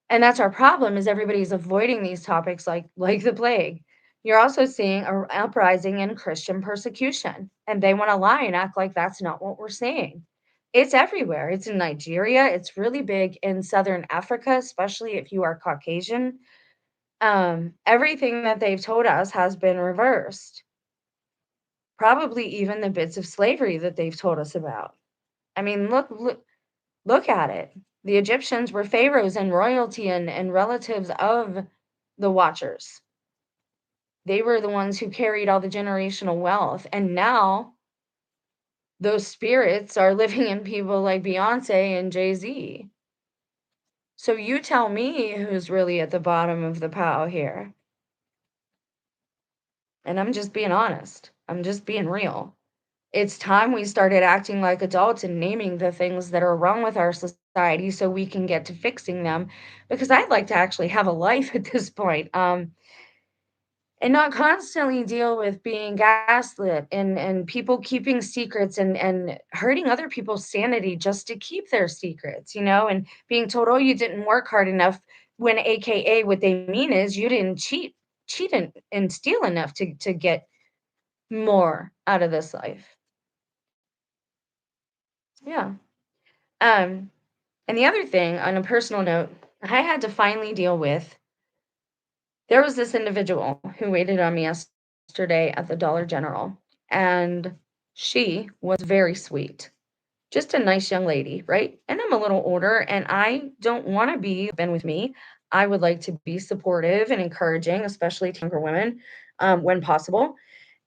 S1: And that's our problem is everybody's avoiding these topics like the plague. You're also seeing a uprising in Christian persecution, and they want to lie and act like that's not what we're seeing. It's everywhere. It's in Nigeria. It's really big in Southern Africa, especially if you are Caucasian. Everything that they've told us has been reversed. Probably even the bits of slavery that they've told us about. I mean, look at it. The Egyptians were pharaohs and royalty and relatives of the Watchers. They were the ones who carried all the generational wealth. And now those spirits are living in people like Beyonce and Jay-Z. So you tell me who's really at the bottom of the pile here. And I'm just being honest. I'm just being real. It's time we started acting like adults and naming the things that are wrong with our society so we can get to fixing them because I'd like to actually have a life at this point. And not constantly deal with being gaslit and people keeping secrets and hurting other people's sanity just to keep their secrets, and being told, oh, you didn't work hard enough when AKA what they mean is you didn't cheat and steal enough to get more out of this life. Yeah. Um, and the other thing, on a personal note, I had to finally deal with there was this individual who waited on me yesterday at the Dollar General, and she was very sweet. Just a nice young lady, right? And I'm a little older, and I don't want to be been with me. I would like to be supportive and encouraging, especially to younger women, when possible.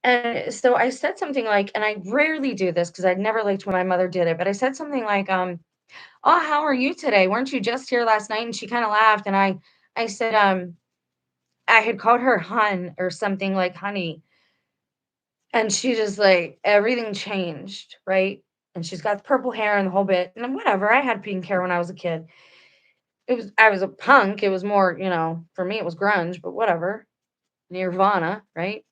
S1: And so I said something like, and I rarely do this because I never liked when my mother did it, but I said something like, "Oh, how are you today? Weren't you just here last night?" And she kind of laughed, and I said, I had called her hun or something like honey, and she just like everything changed, right? And she's got purple hair and the whole bit. And whatever, I had pink hair when I was a kid. I was a punk. It was more, for me it was grunge, but whatever. Nirvana, right?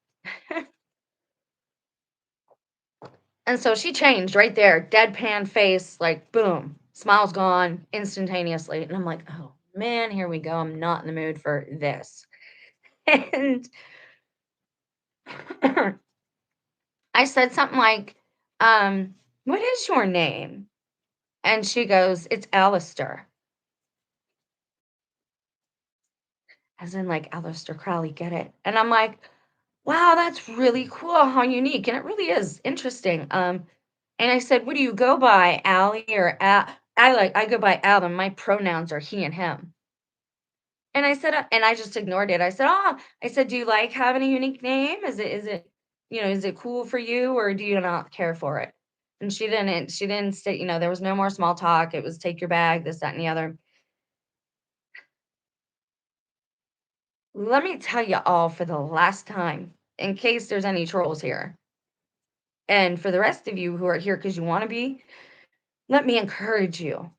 S1: And so she changed right there, deadpan face, like boom, smile's gone instantaneously. And I'm like, oh man, here we go. I'm not in the mood for this. And I said something like, what is your name? And she goes, it's Alistair, as in like Alistair Crowley, get it? And I'm like, wow, that's really cool, how unique. And it really is interesting. And I said, what do you go by, Allie or Al? I go by Al, and my pronouns are he and him. And I said, and I just ignored it. I said, oh, I said, do you like having a unique name? Is it, is it cool for you or do you not care for it? And she didn't say, there was no more small talk. It was take your bag, this, that, and the other. Let me tell you all for the last time, in case there's any trolls here. And for the rest of you who are here because you want to be, let me encourage you.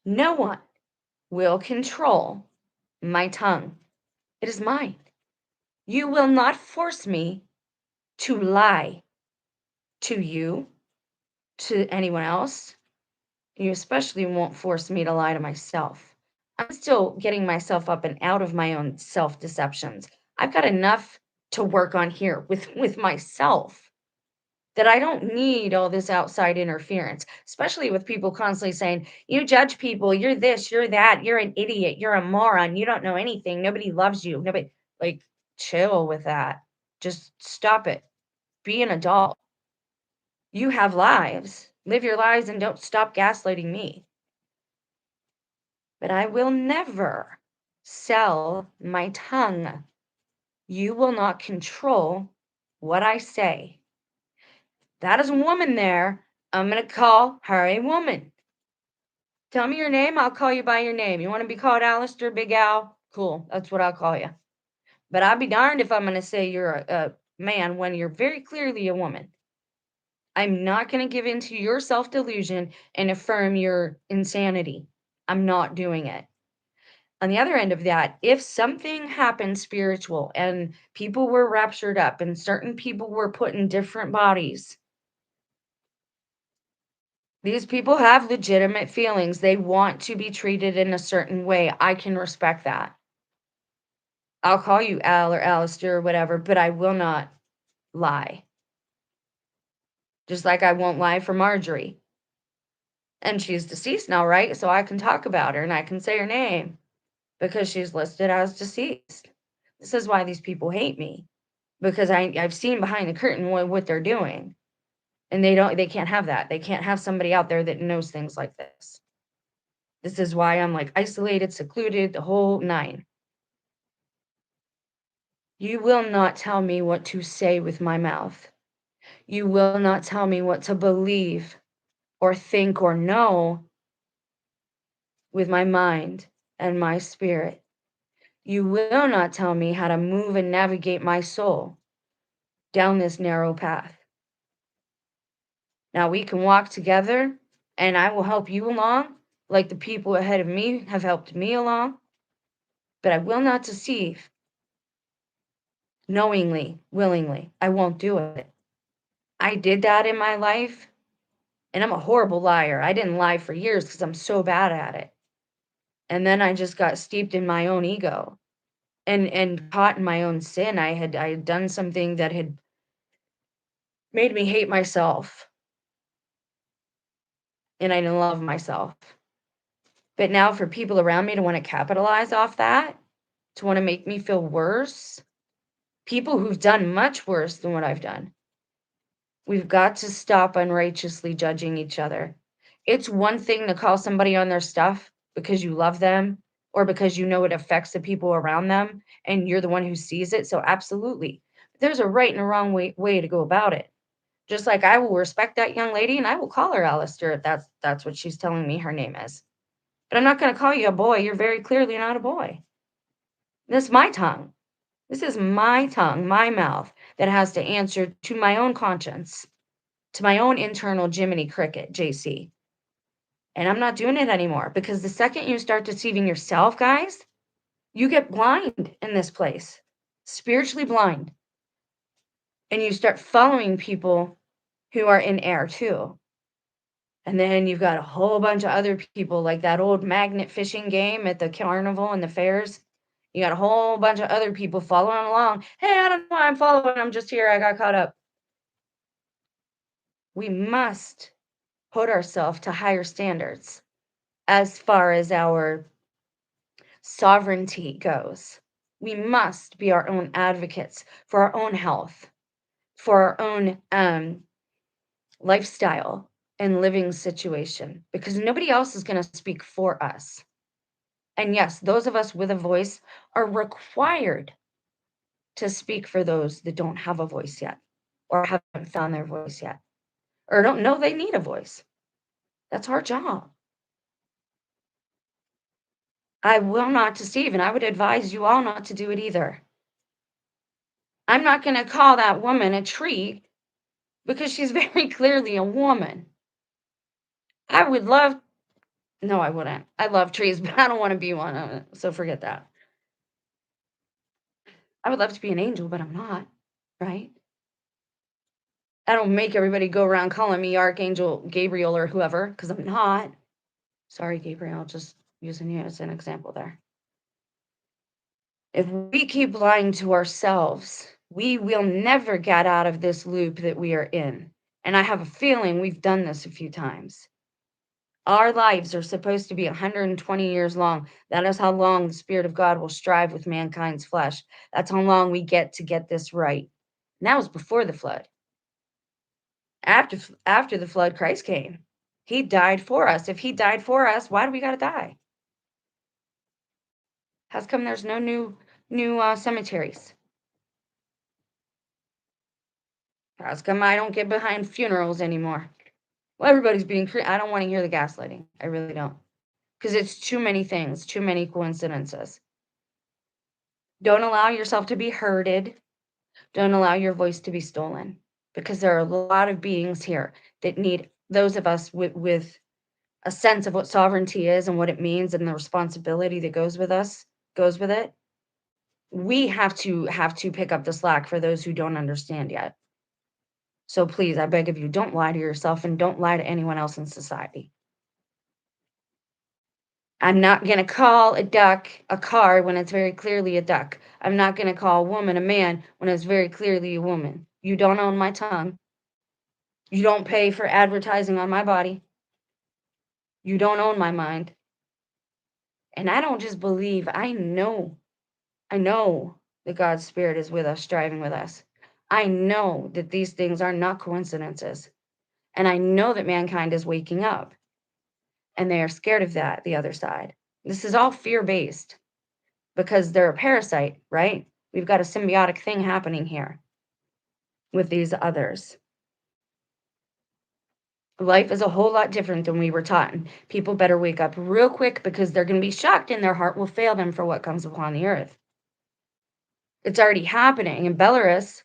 S1: No one will control my tongue. It is mine. You will not force me to lie to you, to anyone else. You especially won't force me to lie to myself. I'm still getting myself up and out of my own self deceptions. I've got enough to work on here with myself that I don't need all this outside interference, especially with people constantly saying, you judge people, you're this, you're that, you're an idiot, you're a moron, you don't know anything, nobody loves you, nobody, like, chill with that. Just stop it. Be an adult. You have lives. Live your lives and don't stop gaslighting me. But I will never sell my tongue. You will not control what I say. That is a woman there. I'm going to call her a woman. Tell me your name. I'll call you by your name. You want to be called Alistair, Big Al? Cool. That's what I'll call you. But I'd be darned if I'm gonna say you're a man when you're very clearly a woman. I'm not gonna give in to your self-delusion and affirm your insanity. I'm not doing it. On the other end of that, if something happened spiritual and people were raptured up and certain people were put in different bodies, these people have legitimate feelings. They want to be treated in a certain way. I can respect that. I'll call you Al or Alistair or whatever, but I will not lie. Just like I won't lie for Marjorie. And she's deceased now, right? So I can talk about her and I can say her name because she's listed as deceased. This is why these people hate me because I've seen behind the curtain what they're doing. And they can't have that. They can't have somebody out there that knows things like this. This is why I'm like isolated, secluded, the whole nine. You will not tell me what to say with my mouth. You will not tell me what to believe or think or know with my mind and my spirit. You will not tell me how to move and navigate my soul down this narrow path. Now we can walk together and I will help you along like the people ahead of me have helped me along, but I will not deceive knowingly, willingly. I won't do it. I did that in my life and I'm a horrible liar. I didn't lie for years because I'm so bad at it. And then I just got steeped in my own ego and caught in my own sin. I had done something that had made me hate myself and I didn't love myself. But now for people around me to want to capitalize off that, to want to make me feel worse, people who've done much worse than what I've done, we've got to stop unrighteously judging each other. It's one thing to call somebody on their stuff because you love them or because you know it affects the people around them and you're the one who sees it. So absolutely. There's a right and a wrong way to go about it. Just like I will respect that young lady and I will call her Alistair if that's what she's telling me her name is. But I'm not going to call you a boy. You're very clearly not a boy. This is my tongue. This is my tongue, my mouth that has to answer to my own conscience, to my own internal Jiminy Cricket, JC. And I'm not doing it anymore because the second you start deceiving yourself, guys, you get blind in this place, spiritually blind. And you start following people who are in air too. And then you've got a whole bunch of other people like that old magnet fishing game at the carnival and the fairs. You got a whole bunch of other people following along. Hey, I don't know why I'm following. I'm just here. I got caught up. We must hold ourselves to higher standards as far as our sovereignty goes. We must be our own advocates for our own health, for our own lifestyle and living situation, because nobody else is going to speak for us. And yes, those of us with a voice are required to speak for those that don't have a voice yet, or haven't found their voice yet, or don't know they need a voice. That's our job. I will not deceive, and I would advise you all not to do it either. I'm not going to call that woman a tree because she's very clearly a woman. I would love, no, I wouldn't. I love trees, but I don't want to be one of it. So forget that. I would love to be an angel, but I'm not, right? I don't make everybody go around calling me Archangel Gabriel or whoever because I'm not. Sorry, Gabriel, just using you as an example there. If we keep lying to ourselves, we will never get out of this loop that we are in. And I have a feeling we've done this a few times. Our lives are supposed to be 120 years long. That is how long the Spirit of God will strive with mankind's flesh. That's how long we get to get this right. And that was before the flood. After the flood, Christ came. He died for us. If he died for us, why do we got to die? How's come there's no new cemeteries? How's come I don't get behind funerals anymore? Well, everybody's being I don't want to hear the gaslighting. I really don't. Because it's too many things, too many coincidences. Don't allow yourself to be hurted. Don't allow your voice to be stolen, because there are a lot of beings here that need those of us with a sense of what sovereignty is and what it means and the responsibility that goes with it. We have to pick up the slack for those who don't understand yet. So please, I beg of you, don't lie to yourself and don't lie to anyone else in society. I'm not going to call a duck a car when it's very clearly a duck. I'm not going to call a woman a man when it's very clearly a woman. You don't own my tongue. You don't pay for advertising on my body. You don't own my mind. And I don't just believe, I know that God's Spirit is with us, striving with us. I know that these things are not coincidences. And I know that mankind is waking up and they are scared of that, the other side. This is all fear based because they're a parasite, right? We've got a symbiotic thing happening here with these others. Life is a whole lot different than we were taught. And people better wake up real quick because they're going to be shocked and their heart will fail them for what comes upon the earth. It's already happening. In Belarus,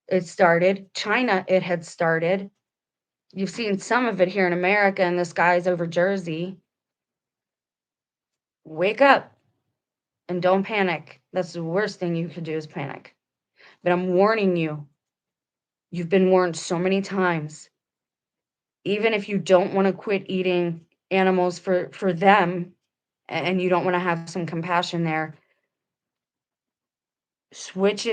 S1: it started. China, it had started. You've seen some of it here in America and the skies over Jersey. Wake up and don't panic. That's the worst thing you could do is panic. But I'm warning you, you've been warned so many times. Even if you don't want to quit eating animals for them and you don't want to have some compassion there, switch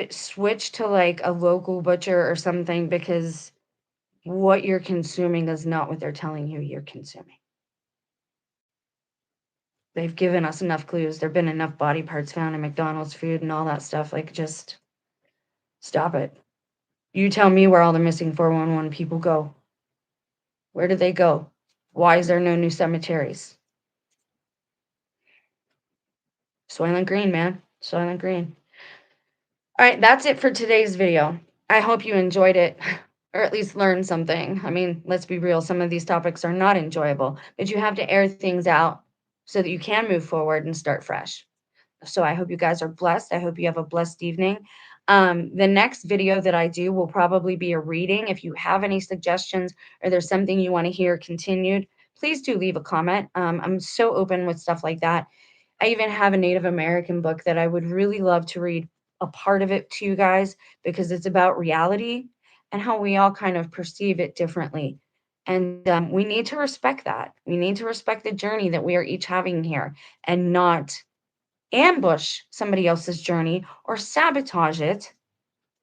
S1: to like a local butcher or something, because what you're consuming is not what they're telling you you're consuming. They've given us enough clues. There've been enough body parts found in McDonald's food and all that stuff. Like, just stop it. You tell me where all the missing 411 people go. Where did they go? Why is there no new cemeteries? Soylent Green, man. Soylent Green. All right, that's it for today's video. I hope you enjoyed it, or at least learned something. I mean, let's be real, some of these topics are not enjoyable, but you have to air things out so that you can move forward and start fresh. So I hope you guys are blessed. I hope you have a blessed evening. The next video that I do will probably be a reading. If you have any suggestions or there's something you want to hear continued, please do leave a comment. I'm so open with stuff like that. I even have a Native American book that I would really love to read a part of it to you guys, because it's about reality and how we all kind of perceive it differently. And we need to respect that. We need to respect the journey that we are each having here and not ambush somebody else's journey or sabotage it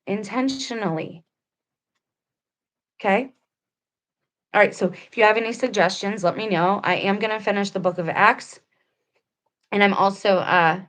S1: intentionally. Okay? All right. So if you have any suggestions, let me know. I am going to finish the book of Acts. And I'm also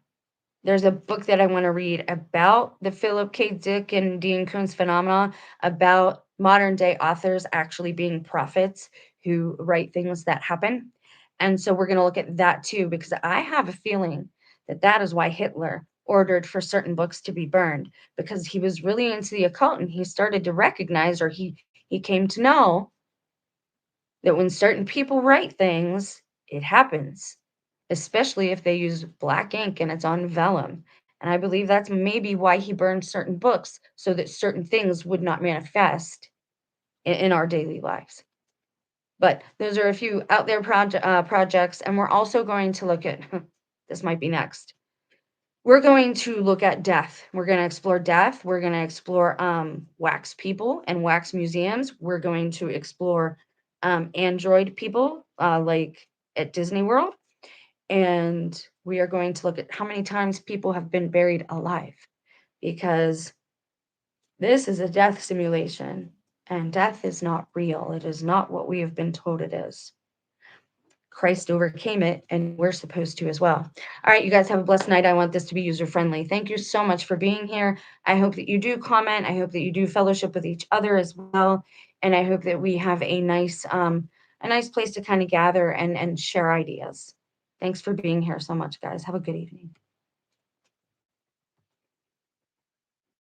S1: there's a book that I want to read about the Philip K. Dick and Dean Koontz phenomena, about modern day authors actually being prophets who write things that happen. And so we're going to look at that too, because I have a feeling that that is why Hitler ordered for certain books to be burned, because he was really into the occult and he started to recognize, or he came to know, that when certain people write things, it happens, especially if they use black ink and it's on vellum. And I believe that's maybe why he burned certain books, so that certain things would not manifest in our daily lives. But those are a few out there projects. And we're also going to look at this might be next. We're going to look at death. We're going to explore death. We're going to explore wax people and wax museums. We're going to explore android people, like at Disney World. And we are going to look at how many times people have been buried alive, because this is a death simulation and death is not real. It is not what we have been told it is. Christ overcame it, and we're supposed to as well. All right, you guys have a blessed night. I want this to be user friendly. Thank you so much for being here. I hope that you do comment. I hope that you do fellowship with each other as well. And I hope that we have a nice place to kind of gather and share ideas. Thanks for being here so much, guys. Have a good evening.